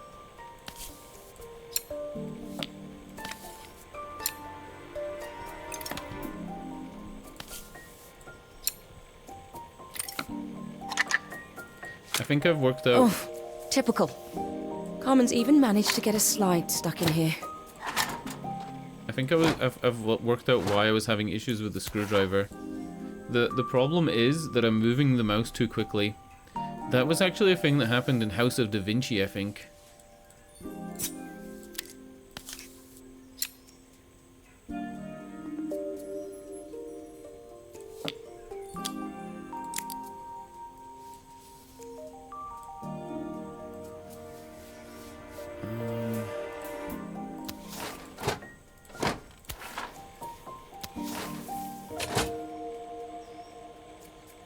I think I've worked out. Oh, typical. Carmen's even managed to get a slide stuck in here. I think I've worked out why I was having issues with the screwdriver. The problem is that I'm moving the mouse too quickly. That was actually a thing that happened in House of Da Vinci, I think.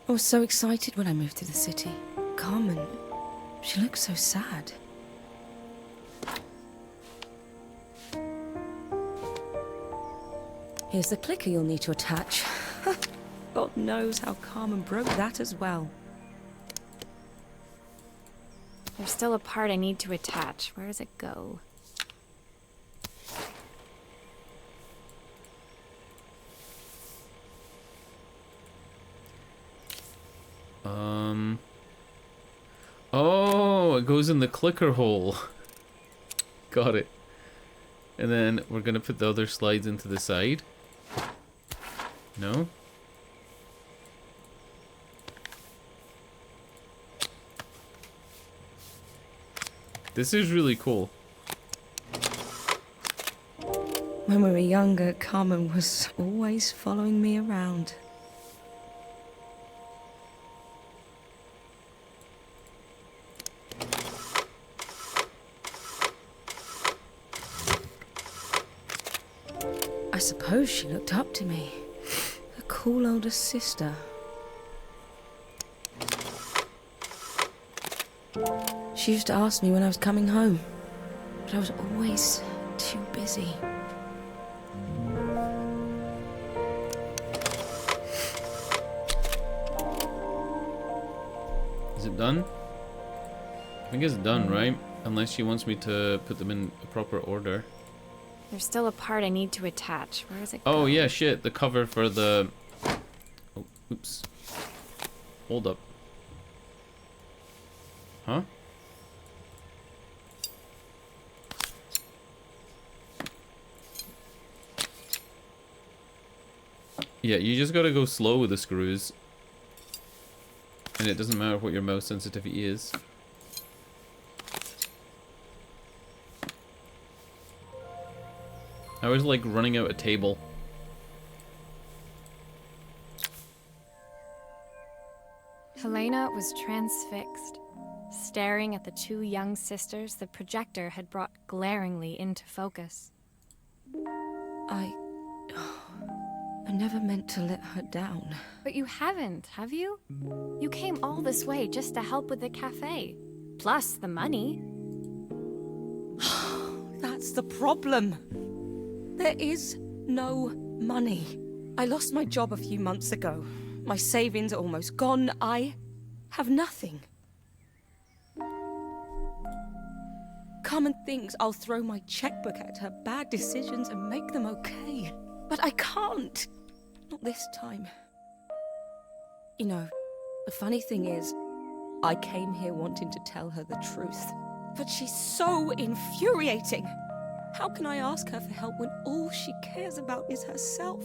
I was so excited when I moved to the city. Carmen, she looks so sad. Here's the clicker you'll need to attach. God knows how Carmen broke that as well. There's still a part I need to attach. Where does it go? Oh, it goes in the clicker hole. Got it. And then we're gonna put the other slides into the side. No? This is really cool. When we were younger, Carmen was always following me around. I suppose she looked up to me. A cool older sister. She used to ask me when I was coming home, but I was always too busy. Is it done? I think it's done, right? Unless she wants me to put them in a proper order. There's still a part I need to attach. Where does it Oh go? yeah, shit, the cover for the... Oh, oops. Hold up. Huh? Yeah, you just gotta go slow with the screws. And it doesn't matter what your mouse sensitivity is. I was like running out a table. Helena was transfixed, staring at the two young sisters the projector had brought glaringly into focus. I never meant to let her down. But you haven't, have you? You came all this way just to help with the cafe. Plus the money. That's the problem. There is no money. I lost my job a few months ago. My savings are almost gone. I have nothing. Carmen thinks I'll throw my checkbook at her bad decisions and make them okay. But I can't. Not this time. You know, the funny thing is, I came here wanting to tell her the truth. But she's so infuriating. How can I ask her for help when all she cares about is herself?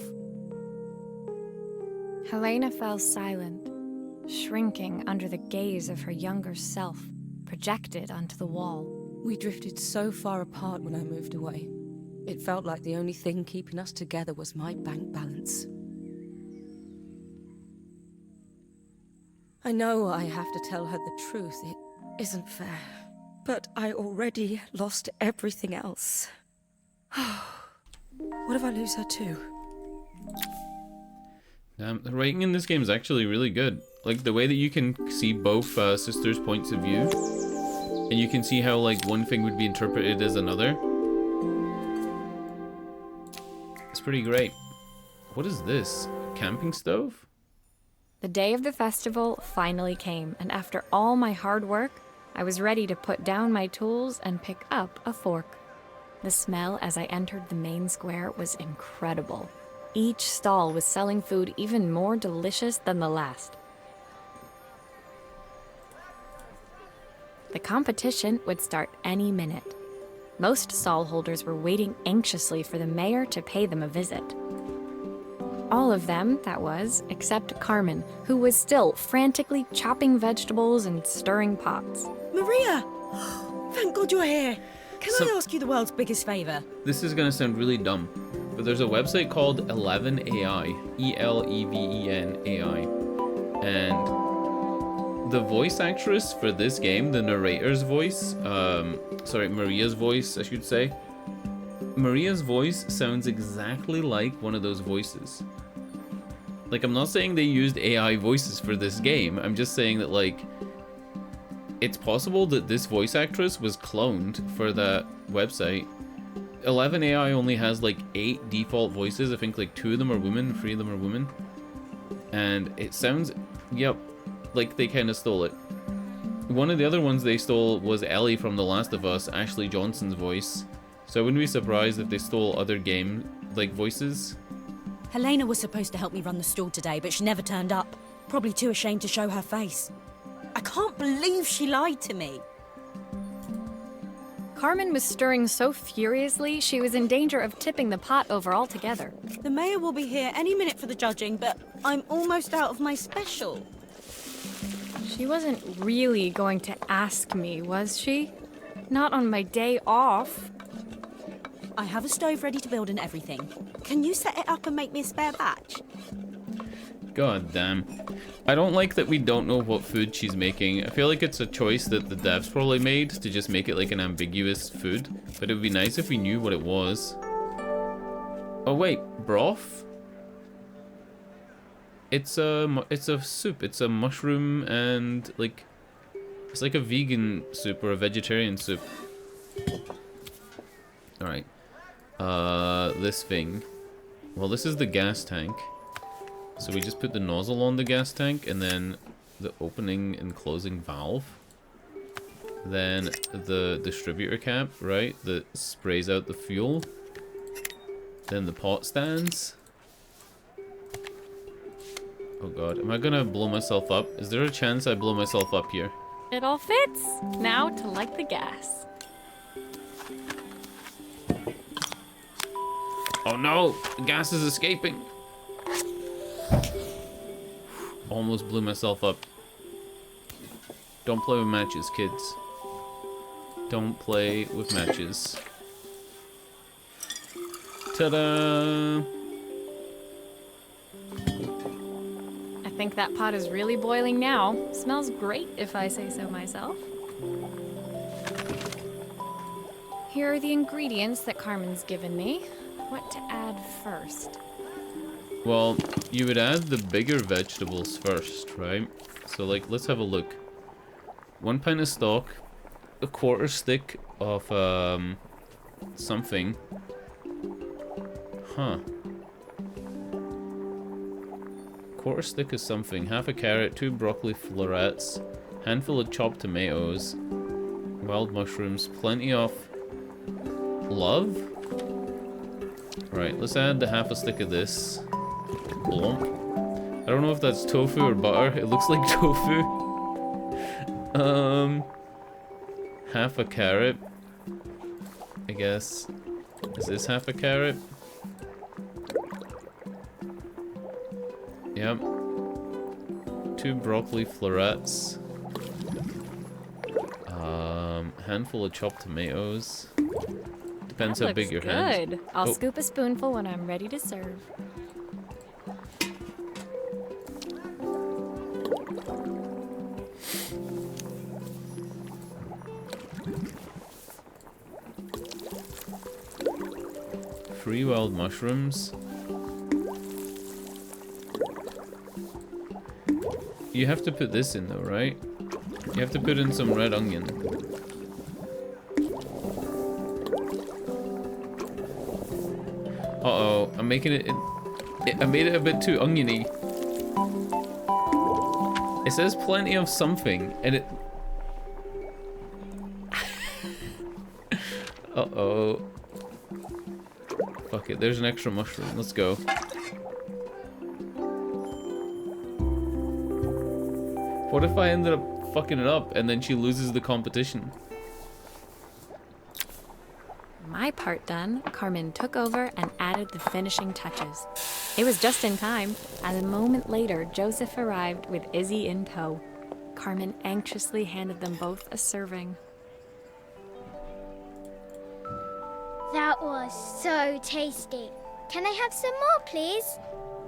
Helena fell silent, shrinking under the gaze of her younger self, projected onto the wall. We drifted so far apart when I moved away. It felt like the only thing keeping us together was my bank balance. I know I have to tell her the truth. It isn't fair. But I already lost everything else. What if I lose her too? Damn, the writing in this game is actually really good. Like, the way that you can see both sisters' points of view. And you can see how, like, one thing would be interpreted as another. It's pretty great. What is this? A camping stove? The day of the festival finally came, and after all my hard work, I was ready to put down my tools and pick up a fork. The smell as I entered the main square was incredible. Each stall was selling food even more delicious than the last. The competition would start any minute. Most stall holders were waiting anxiously for the mayor to pay them a visit. All of them, that was, except Carmen, who was still frantically chopping vegetables and stirring pots. Maria! Thank God you're here. Can I ask you the world's biggest favour? This is gonna sound really dumb, but there's a website called 11AI, ELEVEN AI, and the voice actress for this game, the narrator's voice, Maria's voice, I should say. Maria's voice sounds exactly like one of those voices. Like, I'm not saying they used AI voices for this game, I'm just saying that, like, it's possible that this voice actress was cloned for that website. 11AI only has like 8 default voices. I think like 2 of them are women, 3 of them are women. And it sounds, yep, like they kind of stole it. One of the other ones they stole was Ellie from The Last of Us, Ashley Johnson's voice. So I wouldn't be surprised if they stole other game like voices. Helena was supposed to help me run the stall today, but she never turned up. Probably too ashamed to show her face. I can't believe she lied to me. Carmen was stirring so furiously, she was in danger of tipping the pot over altogether. The mayor will be here any minute for the judging, but I'm almost out of my special. She wasn't really going to ask me, was she? Not on my day off. I have a stove ready to build and everything. Can you set it up and make me a spare batch? God damn. I don't like that we don't know what food she's making. I feel like it's a choice that the devs probably made to just make it like an ambiguous food. But it would be nice if we knew what it was. Oh wait, broth? It's a soup. It's a mushroom and like... It's like a vegan soup or a vegetarian soup. Alright. This thing. Well, this is the gas tank. So we just put the nozzle on the gas tank and then the opening and closing valve. Then the distributor cap, right, that sprays out the fuel. Then the pot stands. Oh god, am I gonna blow myself up? Is there a chance I blow myself up here? It all fits. Now to light the gas. Oh no! The gas is escaping! Almost blew myself up. Don't play with matches, kids. Don't play with matches. Ta-da! I think that pot is really boiling now. Smells great, if I say so myself. Here are the ingredients that Carmen's given me. What to add first? Well, you would add the bigger vegetables first, right? So, like, let's have a look. 1 pint of stock, a 1/4 stick of, something. Huh. 1/4 stick of something, 1/2 a carrot, 2 broccoli florets, handful of chopped tomatoes, wild mushrooms, plenty of love? Right, let's add the 1/2 a stick of this. Blump. I don't know if that's tofu or butter. It looks like tofu. 1/2 a carrot. I guess. Is this 1/2 a carrot? Yep. 2 broccoli florets. Handful of chopped tomatoes. Depends how big your hand. Good. I'll scoop a spoonful when I'm ready to serve. Three wild mushrooms. You have to put this in though, right? You have to put in some red onion. Uh-oh, I'm making it... I made it a bit too oniony. It says plenty of something, and it... Uh-oh. Fuck it, there's an extra mushroom. Let's go. What if I ended up fucking it up, and then she loses the competition. My part done, Carmen took over and added the finishing touches. It was just in time, and a moment later, Joseph arrived with Izzy in tow. Carmen anxiously handed them both a serving. That was so tasty. Can I have some more, please?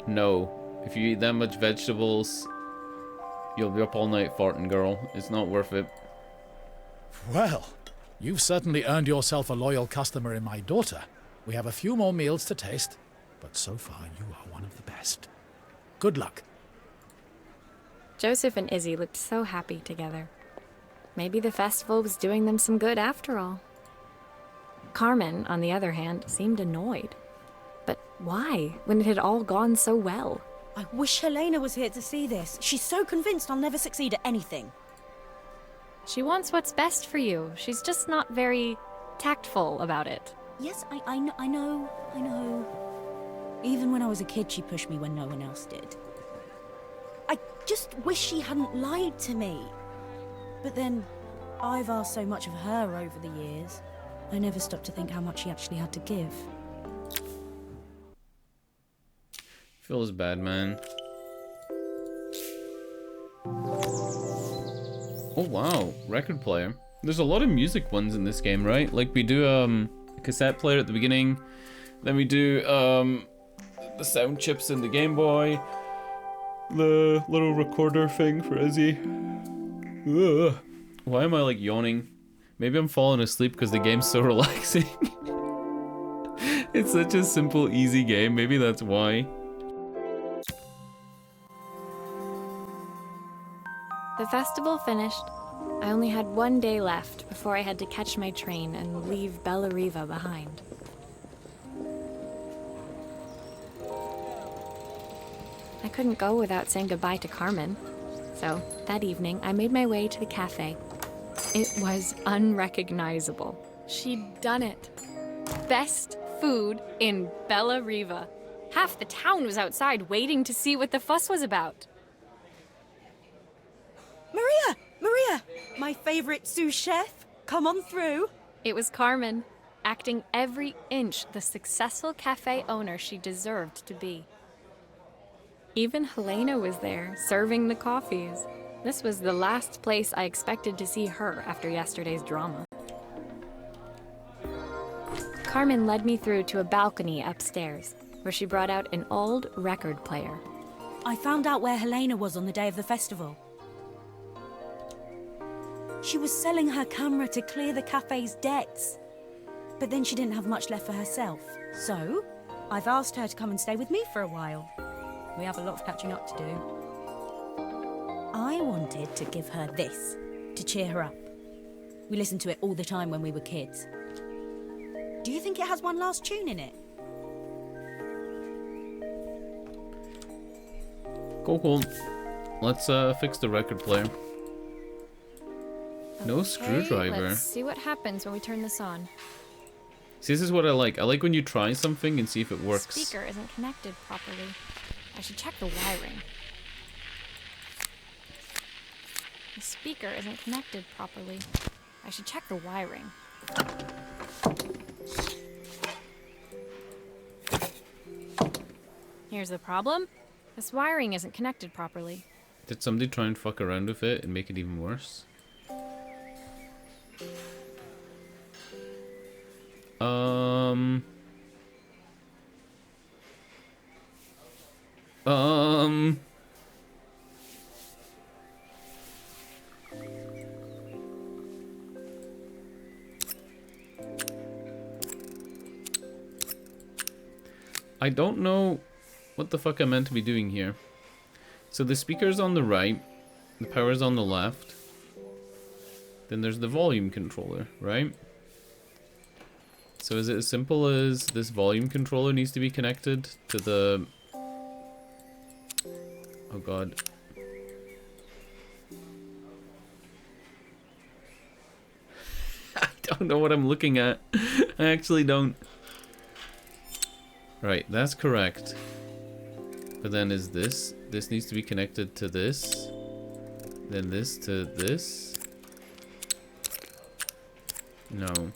No. If you eat that much vegetables, you'll be up all night farting, girl. It's not worth it. Well, you've certainly earned yourself a loyal customer in my daughter. We have a few more meals to taste, but so far you are one of the best. Good luck. Joseph and Izzy looked so happy together. Maybe the festival was doing them some good after all. Carmen, on the other hand, seemed annoyed. But why, when it had all gone so well? I wish Helena was here to see this. She's so convinced I'll never succeed at anything. She wants what's best for you. She's just not very tactful about it. Yes, I know. Even when I was a kid, she pushed me when no one else did. I just wish she hadn't lied to me. But then, I've asked so much of her over the years. I never stopped to think how much she actually had to give. Feels bad, man. Oh wow, record player. There's a lot of music ones in this game, right? Like we do a cassette player at the beginning, then we do the sound chips in the Game Boy, the little recorder thing for Izzy. Ugh. Why am I like yawning? Maybe I'm falling asleep because the game's so relaxing. It's such a simple, easy game. Maybe that's why. The festival finished. I only had one day left before I had to catch my train and leave Bella Riva behind. I couldn't go without saying goodbye to Carmen. So, that evening, I made my way to the cafe. It was unrecognizable. She'd done it. Best food in Bella Riva. Half the town was outside waiting to see what the fuss was about. Maria! My favorite sous chef. Come on through. It was Carmen, acting every inch the successful cafe owner she deserved to be. Even Helena was there, serving the coffees. This was the last place I expected to see her after yesterday's drama. Carmen led me through to a balcony upstairs, where she brought out an old record player. I found out where Helena was on the day of the festival. She was selling her camera to clear the cafe's debts. But then she didn't have much left for herself. So, I've asked her to come and stay with me for a while. We have a lot of catching up to do. I wanted to give her this, to cheer her up. We listened to it all the time when we were kids. Do you think it has one last tune in it? Cool. Let's fix the record player. No screwdriver. Let's see what happens when we turn this on. See, this is what I like. I like when you try something and see if it works. The speaker isn't connected properly. I should check the wiring. The speaker isn't connected properly. I should check the wiring. Here's the problem. This wiring isn't connected properly. Did somebody try and fuck around with it and make it even worse? I don't know what the fuck I'm meant to be doing here. So the speaker's on the right, the power's on the left. Then there's the volume controller, right? So is it as simple as this volume controller needs to be connected to the... Oh god. I don't know what I'm looking at. I actually don't. Right, that's correct. But then is this? This needs to be connected to this. Then this to this. No.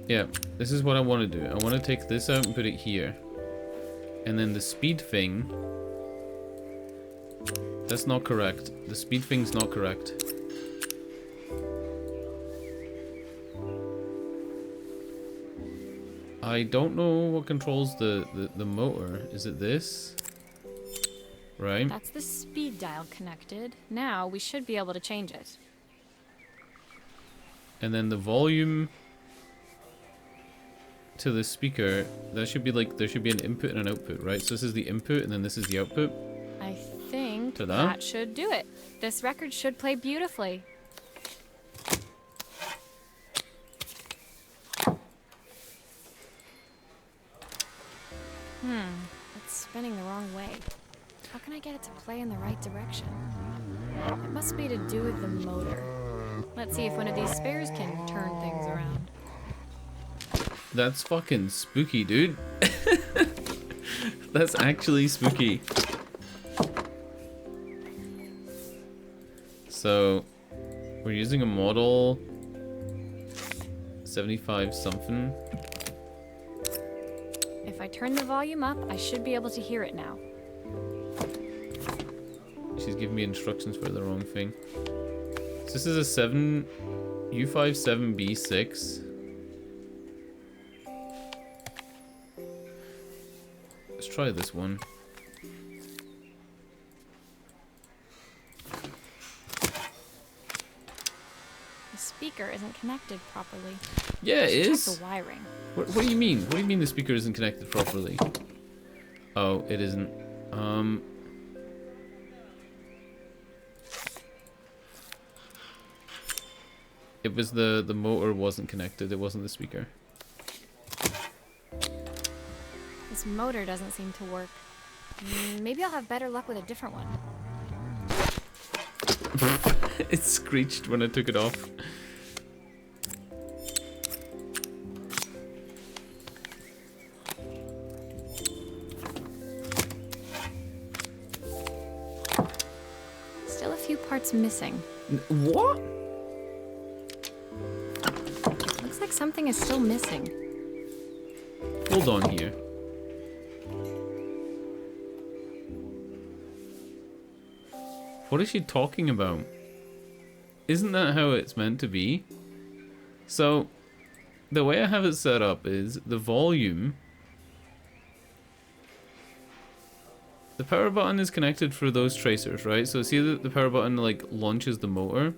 Yeah, this is what I want to do. I want to take this out and put it here. And then the speed thing... That's not correct. The speed thing's not correct. I don't know what controls the motor. Is it this? Right? That's the speed dial connected. Now we should be able to change it. And then the volume to the speaker, that should be like, there should be an input and an output, right? So this is the input and then this is the output. I think Ta-da. that should do it. This record should play beautifully. It's spinning the wrong way. How can I get it to play in the right direction? It must be to do with the motor. Let's see if one of these spares can turn things around. That's fucking spooky, dude. That's actually spooky. So, we're using a model 75 something. If I turn the volume up, I should be able to hear it now. She's giving me instructions for the wrong thing. So this is a U57B6. Let's try this one. The speaker isn't connected properly. Yeah, it Check is. the wiring. What do you mean? What do you mean the speaker isn't connected properly? Oh, it isn't. It was the motor wasn't connected. It wasn't the speaker. This motor doesn't seem to work. Maybe I'll have better luck with a different one. It screeched when I took it off. Still a few parts missing. What? Looks like something is still missing. Hold on here. What is she talking about? Isn't that how it's meant to be? So, the way I have it set up is the volume. The power button is connected for those tracers, right? So see that the power button like launches the motor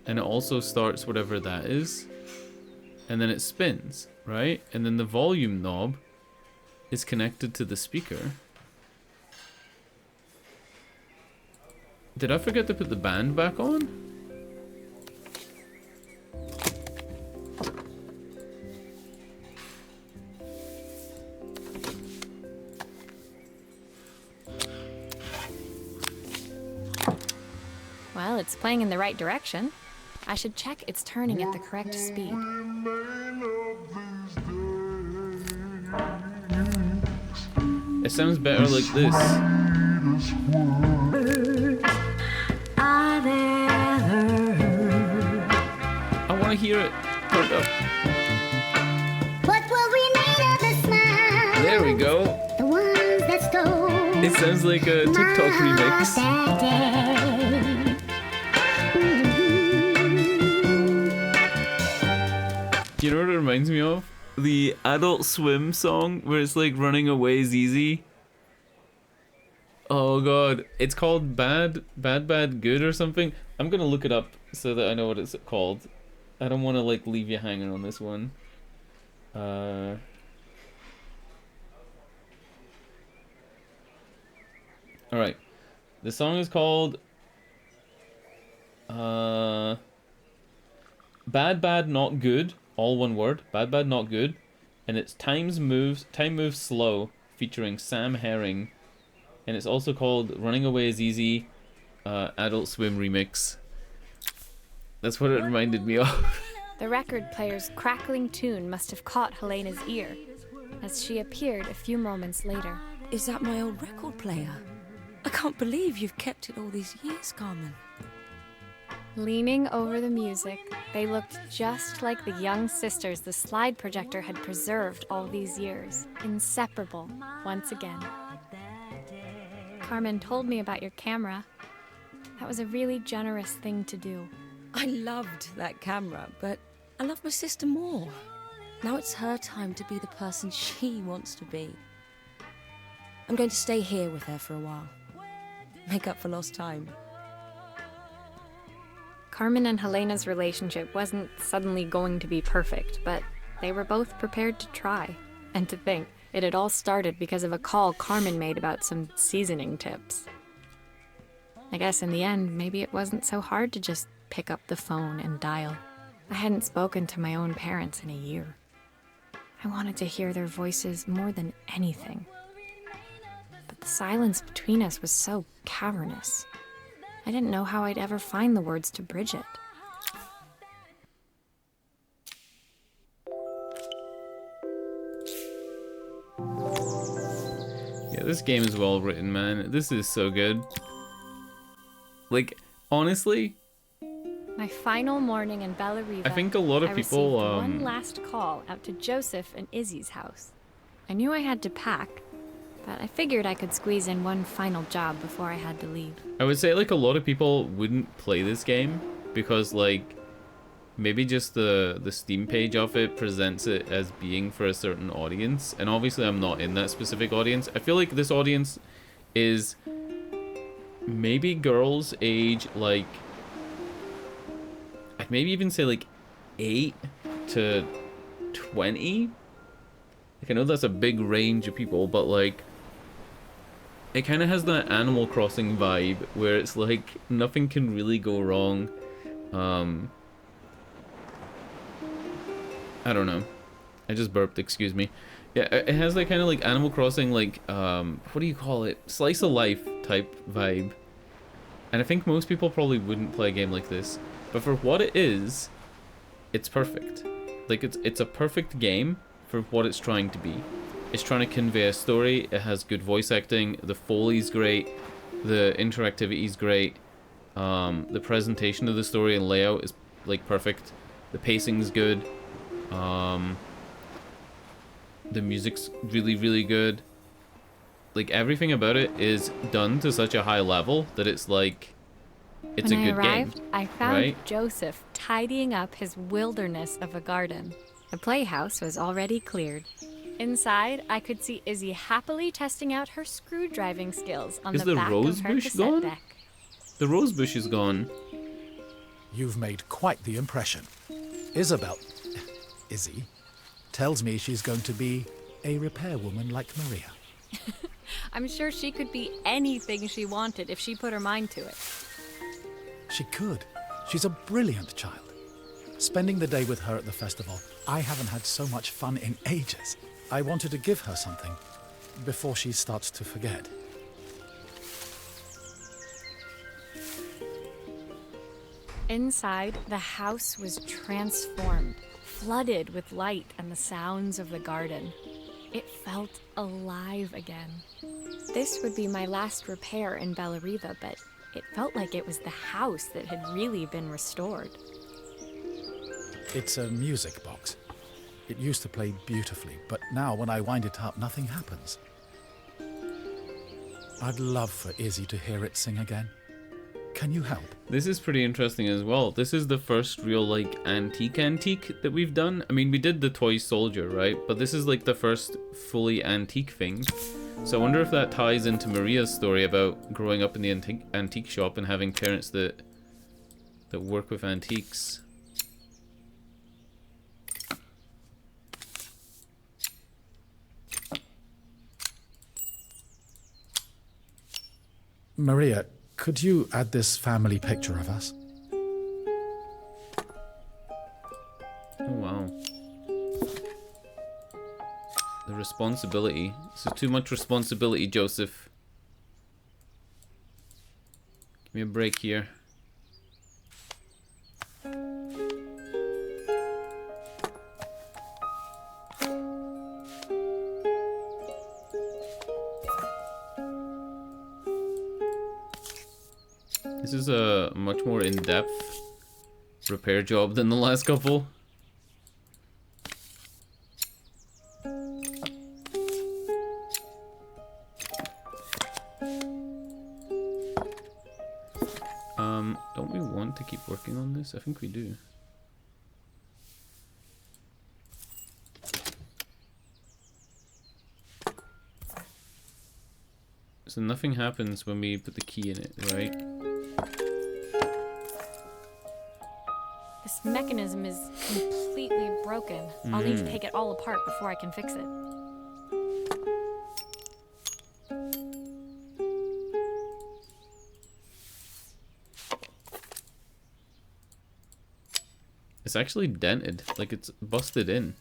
and it also starts whatever that is. And then it spins, right? And then the volume knob is connected to the speaker. Did I forget to put the band back on? Well, it's playing in the right direction. I should check it's turning at the correct speed. It sounds better like this. I want to hear it turned up. What will remain of the smile? There we go. The ones that stole. It sounds like a TikTok remix. That day. Do you know what it reminds me of? The Adult Swim song where it's like running away is easy. Oh god, it's called Bad Good or something. I'm gonna look it up so that I know what it's called. I don't want to like leave you hanging on this one. Alright. The song is called Bad Not Good, all one word. Bad Not Good. And it's time moves slow featuring Sam Herring, and it's also called Running Away is Easy, Adult Swim Remix. That's what it reminded me of. The record player's crackling tune must have caught Helena's ear, as she appeared a few moments later. Is that my old record player? I can't believe you've kept it all these years, Carmen. Leaning over the music, they looked just like the young sisters the slide projector had preserved all these years, inseparable once again. Carmen told me about your camera. That was a really generous thing to do. I loved that camera, but I love my sister more. Now it's her time to be the person she wants to be. I'm going to stay here with her for a while. Make up for lost time. Carmen and Helena's relationship wasn't suddenly going to be perfect, but they were both prepared to try. And to think, it had all started because of a call Carmen made about some seasoning tips. I guess in the end, maybe it wasn't so hard to just pick up the phone and dial. I hadn't spoken to my own parents in a year. I wanted to hear their voices more than anything. But the silence between us was so cavernous. I didn't know how I'd ever find the words to bridge it. Yeah, this game is well written, man. This is so good. Like, honestly, My final morning in Bella Riva, I think a lot of I people, received one last call out to Joseph and Izzy's house. I knew I had to pack, but I figured I could squeeze in one final job before I had to leave. I would say like a lot of people wouldn't play this game because like maybe just the Steam page of it presents it as being for a certain audience, and obviously I'm not in that specific audience. I feel like this audience is maybe girls age like, I'd maybe even say like 8 to 20. Like, I know that's a big range of people, but like it kind of has that Animal Crossing vibe where it's like nothing can really go wrong. I don't know. I just burped, excuse me. Yeah, it has that kind of like Animal Crossing, like, what do you call it? Slice of life type vibe. And I think most people probably wouldn't play a game like this. But for what it is, it's perfect. Like, it's a perfect game for what it's trying to be. It's trying to convey a story. It has good voice acting. The Foley's great. The interactivity's great. The presentation of the story and layout is like perfect. The pacing's good. The music's really, really good. Like, everything about it is done to such a high level that it's like, it's when a good I arrived, game. I found right? Joseph tidying up his wilderness of a garden. The playhouse was already cleared. Inside, I could see Izzy happily testing out her screw-driving skills on Is the the back rose of her bush cassette gone? deck. The rose bush is gone. You've made quite the impression. Izzy, tells me she's going to be a repairwoman like Maria. I'm sure she could be anything she wanted if she put her mind to it. She could. She's a brilliant child. Spending the day with her at the festival, I haven't had so much fun in ages. I wanted to give her something before she starts to forget. Inside, the house was transformed, flooded with light and the sounds of the garden. It felt alive again. This would be my last repair in Bella Riva, but it felt like it was the house that had really been restored. It's a music box. It used to play beautifully, but now when I wind it up, nothing happens. I'd love for Izzy to hear it sing again. Can you help? This is pretty interesting as well. This is the first real, like, antique that we've done. I mean, we did the toy soldier, right? But this is, like, the first fully antique thing. So I wonder if that ties into Maria's story about growing up in the antique shop and having parents that work with antiques. Maria, could you add this family picture of us? Oh, wow. The Responsibility. This is too much responsibility, Joseph. Give me a break here. This is a much more in-depth repair job than the last couple. Don't we want to keep working on this? I think we do. So nothing happens when we put the key in it, right? This mechanism is completely broken. I'll need to take it all apart before I can fix it. It's actually dented, like it's busted in.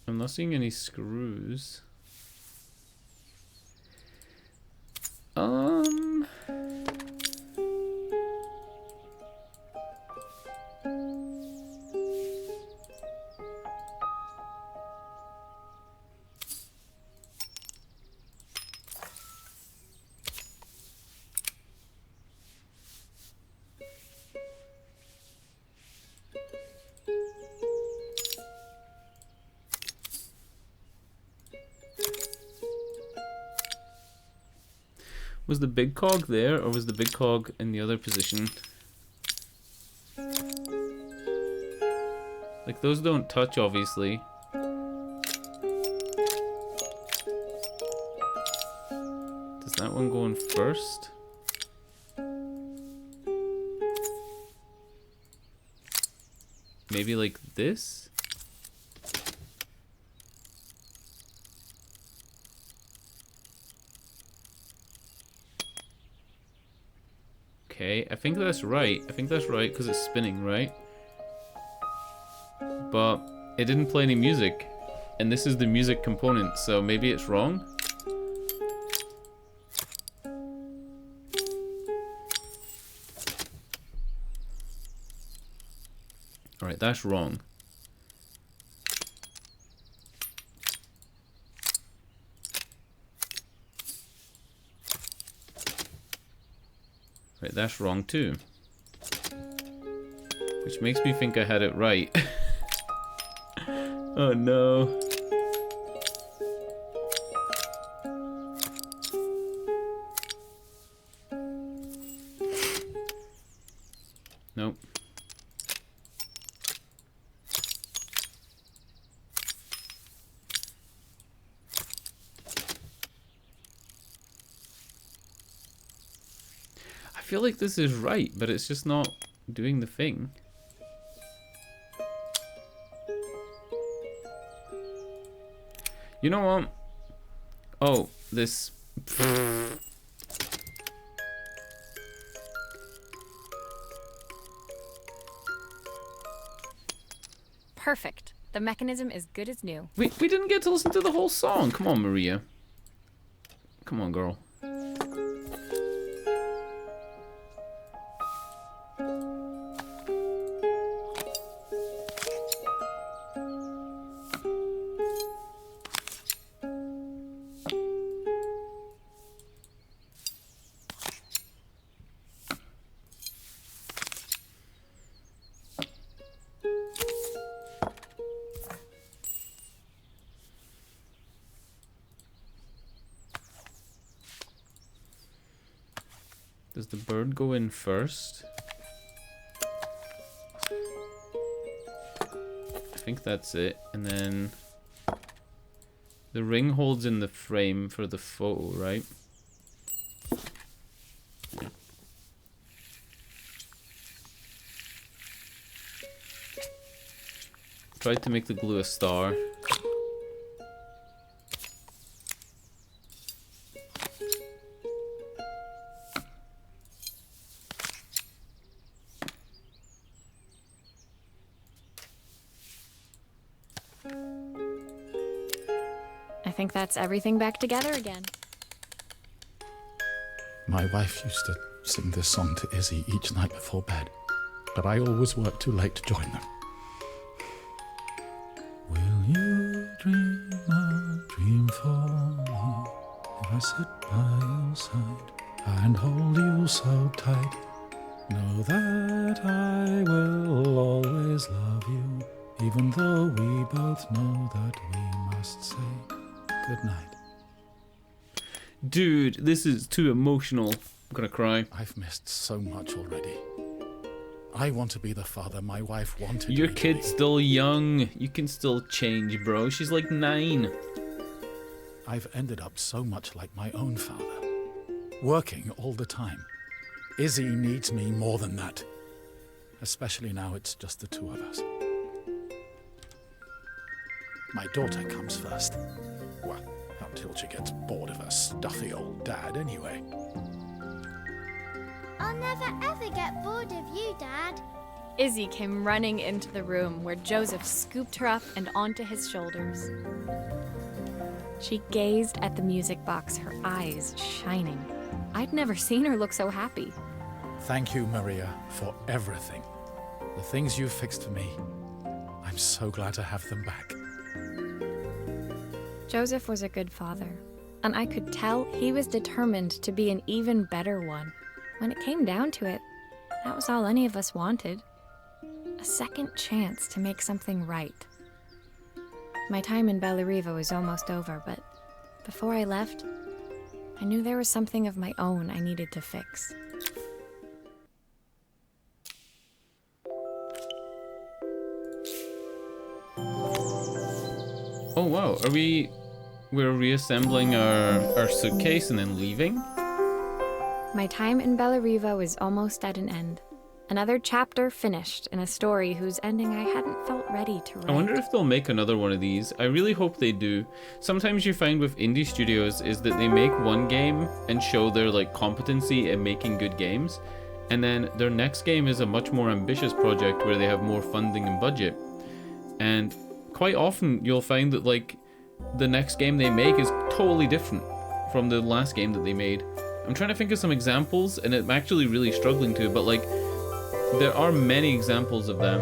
I'm not seeing any screws. Was the big cog there, or was the big cog in the other position? Like, those don't touch, obviously. Does that one go in first? Maybe like this? Okay, I think that's right. I think that's right because it's spinning, right? But it didn't play any music. And this is the music component, so maybe it's wrong? Alright, that's wrong. Right, that's wrong too. Which makes me think I had it right. Oh no. Nope. I feel like this is right, but it's just not doing the thing. You know what? Oh, this... Perfect. The mechanism is good as new. We didn't get to listen to the whole song. Come on, Maria. Come on, girl. Does the bird go in first? I think that's it. And then The ring holds in the frame for the photo, right? Tried to make the glue a star. I think that's everything back together again. My wife used to sing this song to Izzy each night before bed, but I always worked too late to join them. Will you dream a dream for me if I sit by your side and hold you so tight? Know that I will always love you, even though we both know that we must say good night. Dude, this is too emotional. I'm gonna cry. I've missed so much already. I want to be the father my wife wanted Your me to kid's be. still young. You can still change, bro. She's like 9. I've ended up so much like my own father, working all the time. Izzy needs me more than that, especially now it's just the two of us. My daughter comes first. Well, until she gets bored of her stuffy old dad anyway. I'll never ever get bored of you, Dad. Izzy came running into the room where Joseph scooped her up and onto his shoulders. She gazed at the music box, her eyes shining. I'd never seen her look so happy. Thank you, Maria, for everything. The things you've fixed for me. I'm so glad to have them back. Joseph was a good father, and I could tell he was determined to be an even better one. When it came down to it, that was all any of us wanted. A second chance to make something right. My time in Bellariva was almost over, but before I left, I knew there was something of my own I needed to fix. Oh wow, we're reassembling our suitcase and then leaving? My time in Bellariva was almost at an end. Another chapter finished in a story whose ending I hadn't felt ready to write. I wonder if they'll make another one of these. I really hope they do. Sometimes you find with indie studios is that they make one game and show their like competency in making good games, and then their next game is a much more ambitious project where they have more funding and budget. And quite often you'll find that like the next game they make is totally different from the last game that they made. I'm trying to think of some examples and I'm actually really struggling to, but like there are many examples of that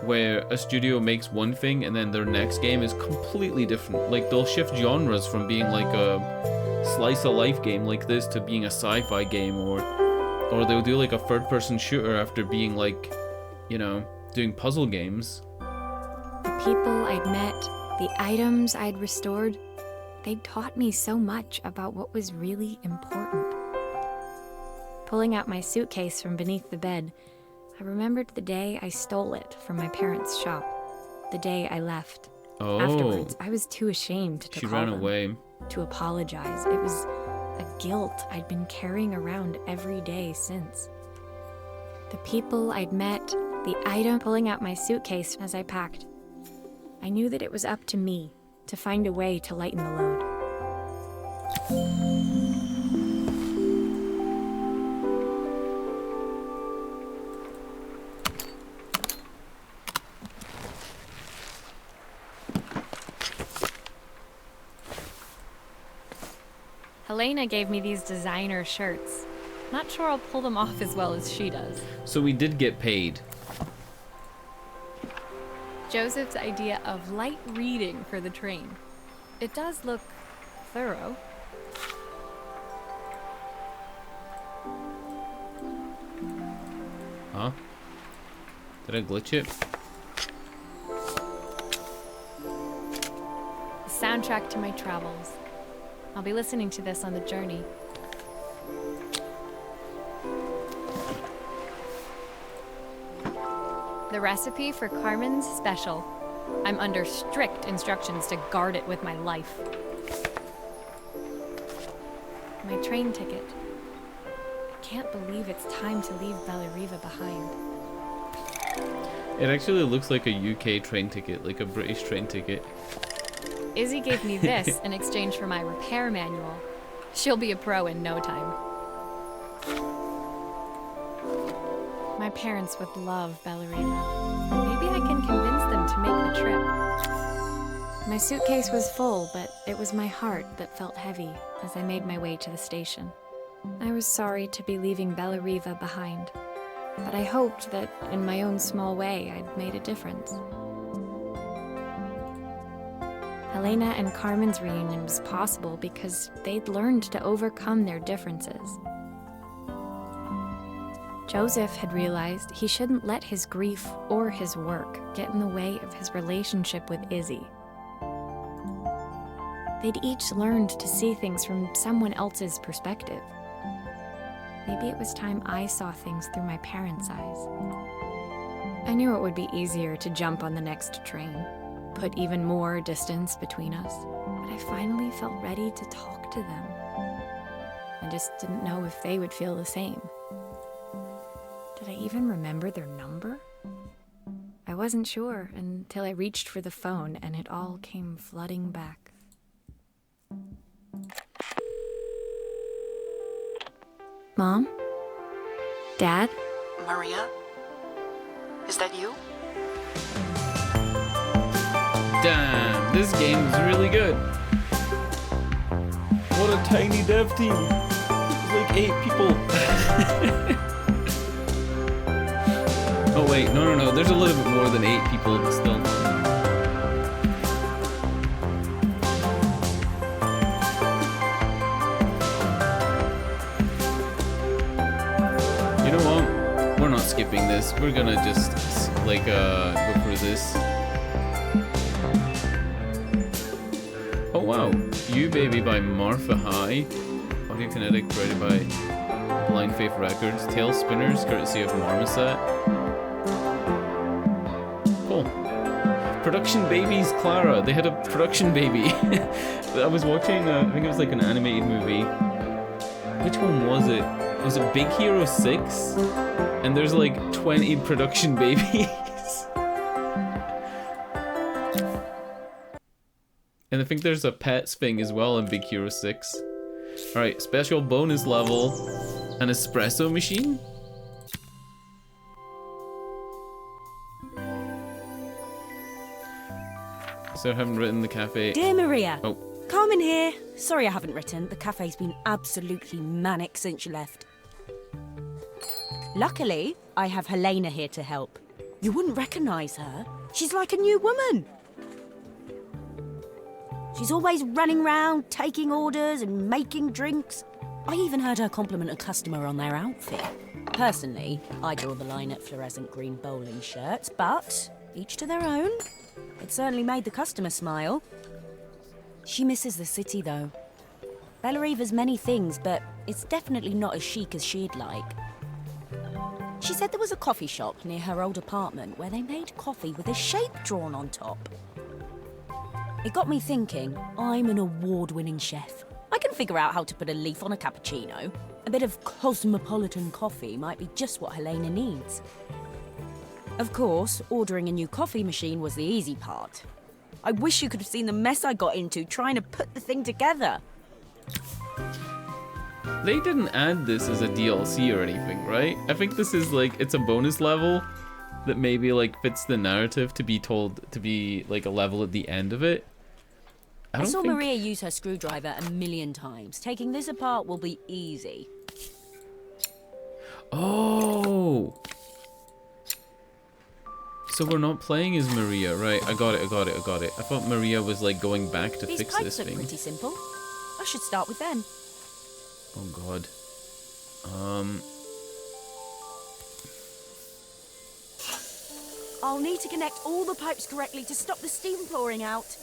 where a studio makes one thing and then their next game is completely different. Like they'll shift genres from being like a slice of life game like this to being a sci-fi game, or they'll do like a third-person shooter after being like, you know, doing puzzle games. The people I'd met, the items I'd restored, they'd taught me so much about what was really important. Pulling out my suitcase from beneath the bed, I remembered the day I stole it from my parents' shop. The day I left. Oh. Afterwards, I was too ashamed to She call ran them, away. to apologize. It was a guilt I'd been carrying around every day since. The people I'd met, the item, pulling out my suitcase as I packed. I knew that it was up to me to find a way to lighten the load. Helena gave me these designer shirts. Not sure I'll pull them off as well as she does. So we did get paid. Joseph's idea of light reading for the train. It does look thorough. Huh? Did I glitch it? The soundtrack to my travels. I'll be listening to this on the journey. The recipe for Carmen's special. I'm under strict instructions to guard it with my life. My train ticket. I can't believe it's time to leave Bellariva behind. It actually looks like a UK train ticket, like a British train ticket. Izzy gave me this in exchange for my repair manual. She'll be a pro in no time. My parents would love Bellariva. Maybe I can convince them to make the trip. My suitcase was full, but it was my heart that felt heavy as I made my way to the station. I was sorry to be leaving Bellariva behind, but I hoped that in my own small way I'd made a difference. Helena and Carmen's reunion was possible because they'd learned to overcome their differences. Joseph had realized he shouldn't let his grief or his work get in the way of his relationship with Izzy. They'd each learned to see things from someone else's perspective. Maybe it was time I saw things through my parents' eyes. I knew it would be easier to jump on the next train, put even more distance between us, but I finally felt ready to talk to them. I just didn't know if they would feel the same. Did I even remember their number? I wasn't sure until I reached for the phone and it all came flooding back. Mom? Dad? Maria? Is that you? Damn, this game is really good. What a tiny dev team. It's like 8 people. Oh wait, no, there's a little bit more than 8 people, but still. You know what? We're not skipping this. We're gonna just, like, go for this. Oh wow, You Baby by Martha High. Audiokinetic, created by Blind Faith Records. Tail Spinners, courtesy of Marmoset. Cool. Production Babies Clara. They had a production baby. I was watching, I think it was like an animated movie. Which one was it? Was it Big Hero 6? And there's like 20 production babies. And I think there's a pets thing as well in Big Hero 6. Alright, special bonus level. An espresso machine? So I haven't written the cafe. Dear Maria. Oh. Carmen here. Sorry I haven't written. The cafe's been absolutely manic since you left. Luckily, I have Helena here to help. You wouldn't recognise her. She's like a new woman. She's always running around, taking orders and making drinks. I even heard her compliment a customer on their outfit. Personally, I draw the line at fluorescent green bowling shirts, but each to their own. It certainly made the customer smile. She misses the city, though. Bellariva's many things, but it's definitely not as chic as she'd like. She said there was a coffee shop near her old apartment where they made coffee with a shape drawn on top. It got me thinking, I'm an award-winning chef. I can figure out how to put a leaf on a cappuccino. A bit of cosmopolitan coffee might be just what Helena needs. Of course, ordering a new coffee machine was the easy part. I wish you could have seen the mess I got into trying to put the thing together. They didn't add this as a DLC or anything, right? I think this is like, it's a bonus level that maybe like fits the narrative to be told to be like a level at the end of it. I saw Maria use her screwdriver a million times. Taking this apart will be easy. Oh! So we're not playing as Maria, right? I got it. I thought Maria was like going back to fix this thing. These pipes look pretty simple. I should start with them. Oh god. I'll need to connect all the pipes correctly to stop the steam pouring out.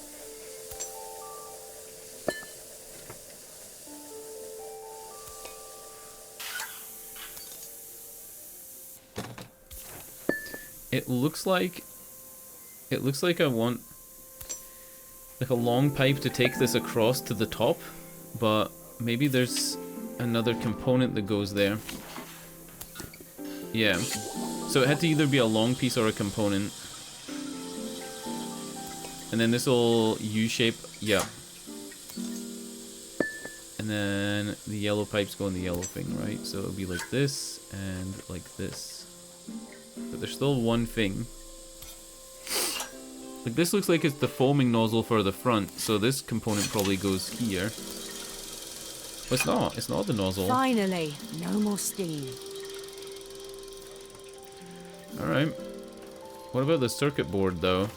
It looks like It looks like I want like a long pipe to take this across to the top, but maybe there's another component that goes there. Yeah. So it had to either be a long piece or a component. And then this will U-shape. Yeah. And then the yellow pipes go in the yellow thing, right? So it'll be like this and like this. But there's still one thing. Like this looks like it's the foaming nozzle for the front, so this component probably goes here. But it's not. It's not the nozzle. Finally, no more steam. Alright. What about the circuit board though?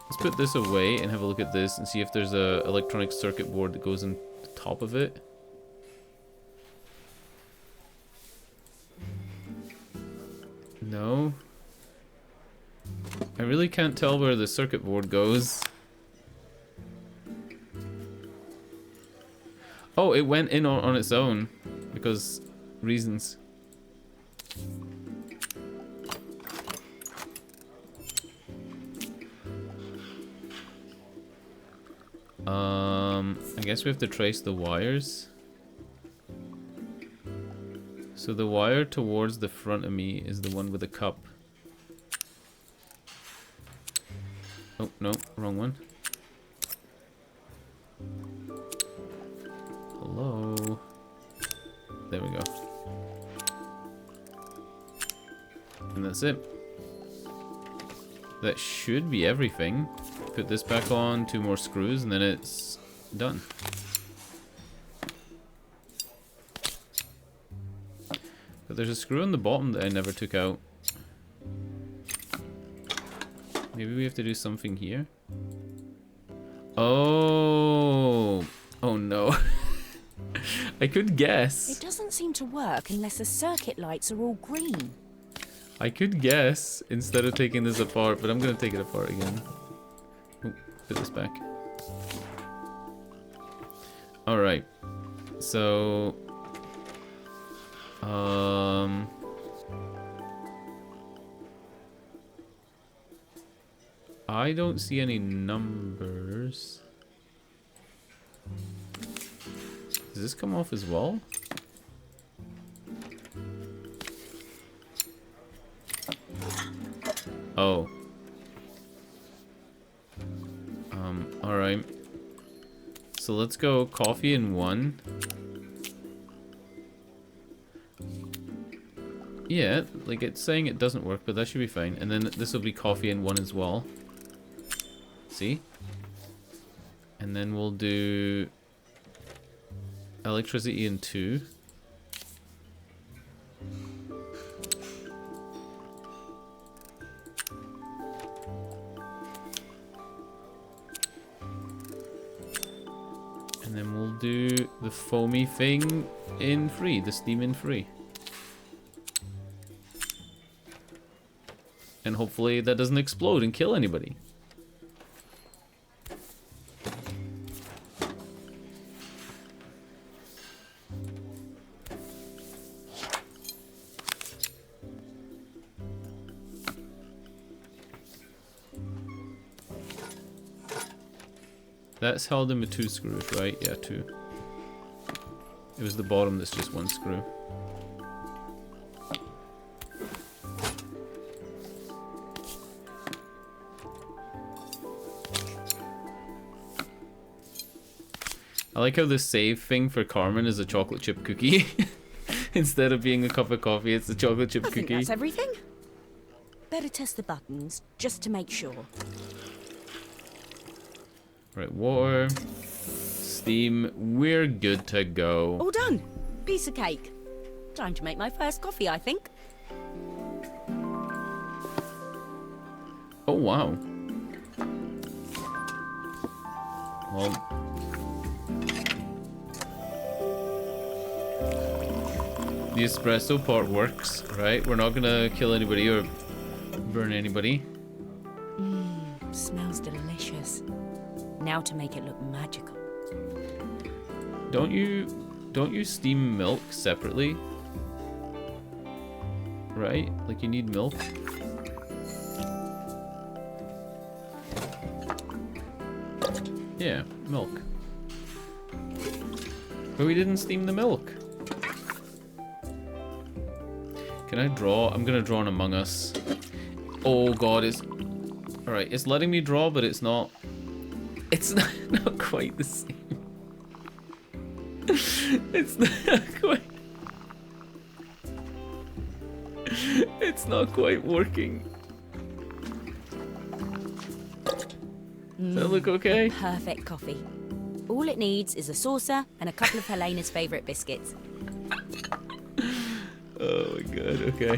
Let's put this away and have a look at this and see if there's a electronic circuit board that goes in the top of it. No. I really can't tell where the circuit board goes. Oh, it went in on its own because reasons. I guess we have to trace the wires. So the wire towards the front of me is the one with the cup. Oh, no, wrong one. Hello. There we go. And that's it. That should be everything. Put this back on, 2 more screws, and then it's done. But there's a screw on the bottom that I never took out. Maybe we have to do something here. Oh. Oh no. I could guess. It doesn't seem to work unless the circuit lights are all green. I could guess instead of taking this apart, but I'm gonna take it apart again. Oh, put this back. Alright. So I don't see any numbers. Does this come off as well? Oh. Alright. So let's go coffee in 1. Yeah, like it's saying it doesn't work, but that should be fine. And then this will be coffee in 1 as well. See? And then we'll do electricity in 2. And then we'll do the foamy thing in 3, the steam in 3. And hopefully that doesn't explode and kill anybody. That's held in with 2 screws, right? Yeah, 2. It was the bottom that's just 1 screw. I like how the save thing for Carmen is a chocolate chip cookie. Instead of being a cup of coffee, it's a chocolate chip cookie. I think that's everything. Better test the buttons, just to make sure. Right, water, steam, we're good to go. All done. Piece of cake. Time to make my first coffee, I think. Oh, wow. Well, the espresso part works, right? We're not gonna kill anybody or burn anybody. Smells delicious. Now to make it look magical. Don't you steam milk separately? Right? Like you need milk? Yeah, milk. But we didn't steam the milk. Can I draw? I'm gonna draw an Among Us. Oh god, it's... Alright, it's letting me draw, but it's not... It's not quite the same. It's not quite... It's not quite working. Does that look okay? Perfect coffee. All it needs is a saucer and a couple of Helena's favourite biscuits. Oh my god, okay.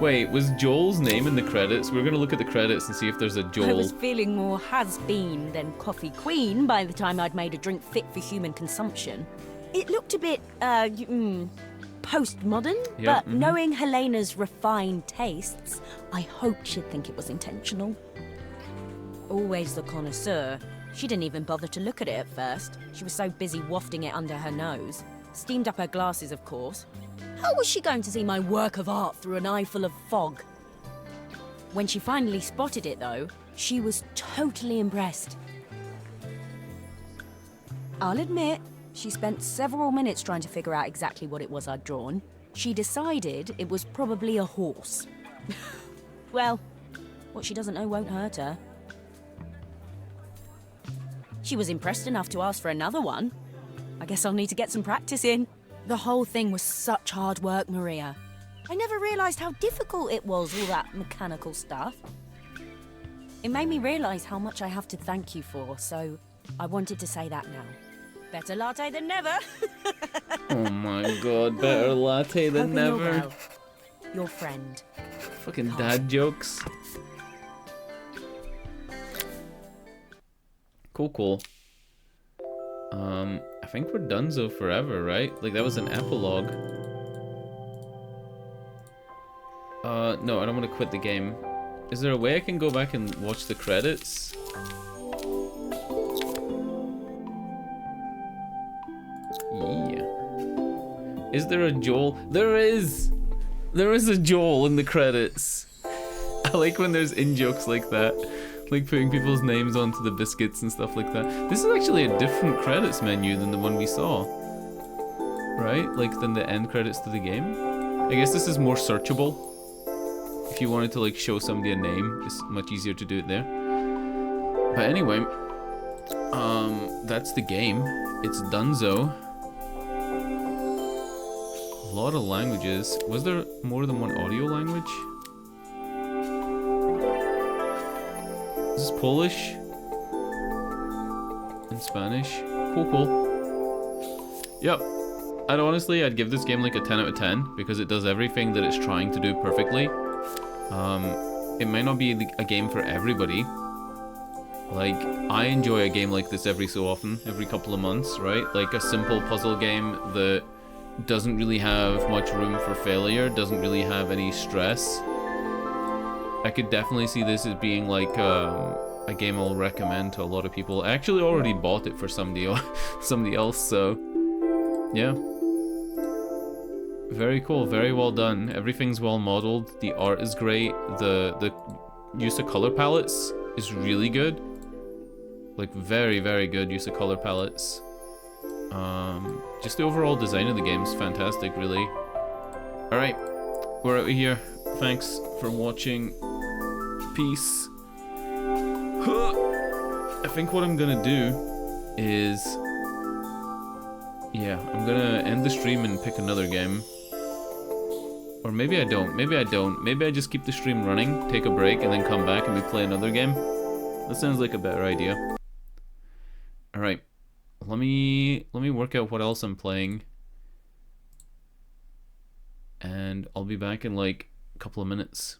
Wait, was Joel's name in the credits? We're gonna look at the credits and see if there's a Joel. I was feeling more has-been than coffee queen by the time I'd made a drink fit for human consumption. It looked a bit, postmodern, Yeah, but knowing Helena's refined tastes, I hoped she'd think it was intentional. Always the connoisseur, she didn't even bother to look at it at first. She was so busy wafting it under her nose. Steamed up her glasses, of course. How was she going to see my work of art through an eye full of fog? When she finally spotted it, though, she was totally impressed. I'll admit, she spent several minutes trying to figure out exactly what it was I'd drawn. She decided it was probably a horse. Well, what she doesn't know won't hurt her. She was impressed enough to ask for another one. I guess I'll need to get some practice in. The whole thing was such hard work, Maria. I never realised how difficult it was, all that mechanical stuff. It made me realise how much I have to thank you for, so I wanted to say that now. Better latte than never. Oh my god, better latte than Hoping you're never. well. Your friend. Fucking dad jokes. Cool. I think we're donezo forever, right? Like, that was an epilogue. No, I don't want to quit the game. Is there a way I can go back and watch the credits? Yeah. Is there a Joel? There is! There is a Joel in the credits. I like when there's in-jokes like that. Like putting people's names onto the biscuits and stuff like that. This is actually a different credits menu than the one we saw. Right? Like than the end credits to the game. I guess this is more searchable. If you wanted to like show somebody a name, it's much easier to do it there. But anyway, that's the game. It's donezo. A lot of languages. Was there more than one audio language? Is this Polish? And Spanish? Cool. Yep. I'd give this game like a 10 out of 10 because it does everything that it's trying to do perfectly. It might not be a game for everybody. Like, I enjoy a game like this every so often, every couple of months, right? Like a simple puzzle game that doesn't really have much room for failure, doesn't really have any stress. I could definitely see this as being like a game I'll recommend to a lot of people. I actually already bought it for somebody else, so yeah. Very cool, very well done. Everything's well modeled. The art is great. The use of color palettes is really good. Like very, very good use of color palettes. Just the overall design of the game is fantastic, really. Alright, we're out of here. Thanks for watching. Peace. I think what I'm gonna do is... yeah, I'm gonna end the stream and pick another game. Or maybe I don't. Maybe I just keep the stream running, take a break, and then come back and we play another game. That sounds like a better idea. Alright. Let me work out what else I'm playing. And I'll be back in like a couple of minutes.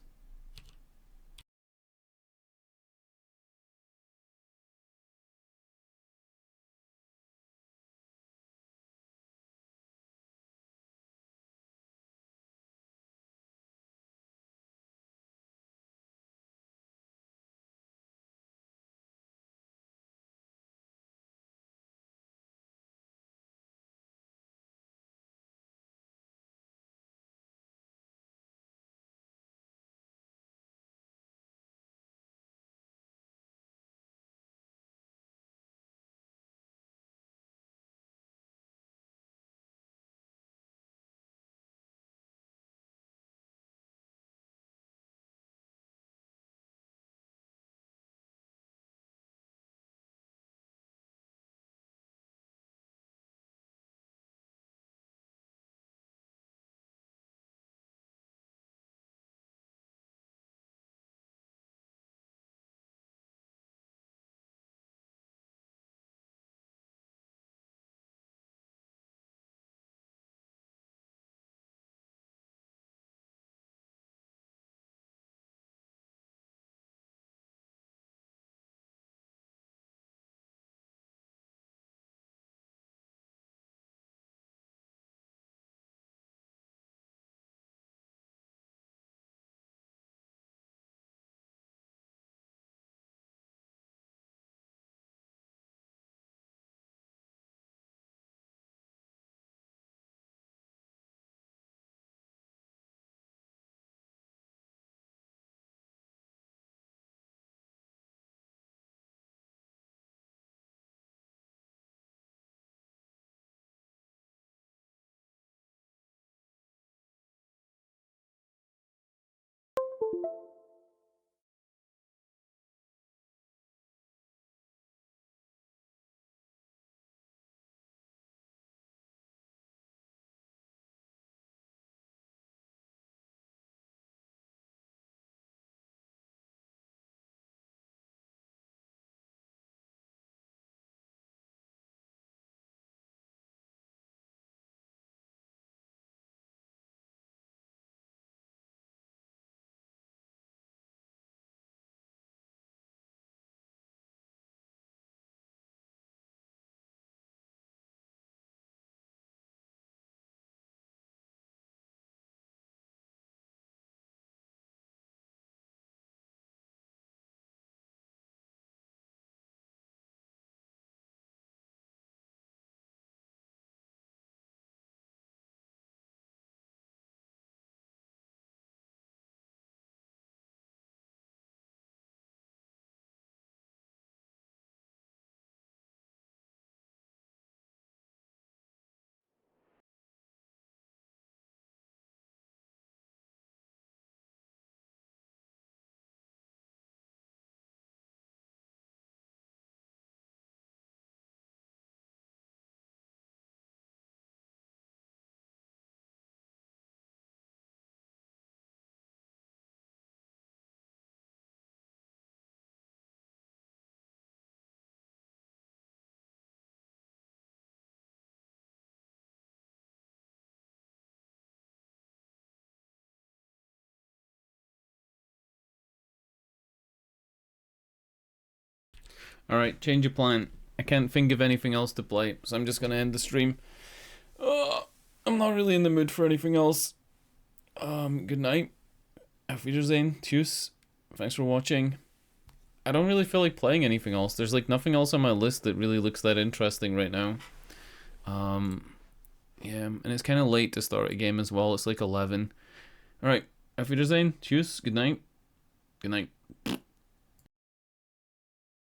Alright, change of plan. I can't think of anything else to play, so I'm just gonna end the stream. I'm not really in the mood for anything else. Good night. Auf Wiedersehen. Tschüss. Thanks for watching. I don't really feel like playing anything else. There's like nothing else on my list that really looks that interesting right now. Yeah, and it's kind of late to start a game as well. It's like 11. Alright, Auf Wiedersehen. Tschüss. Good night. Good night.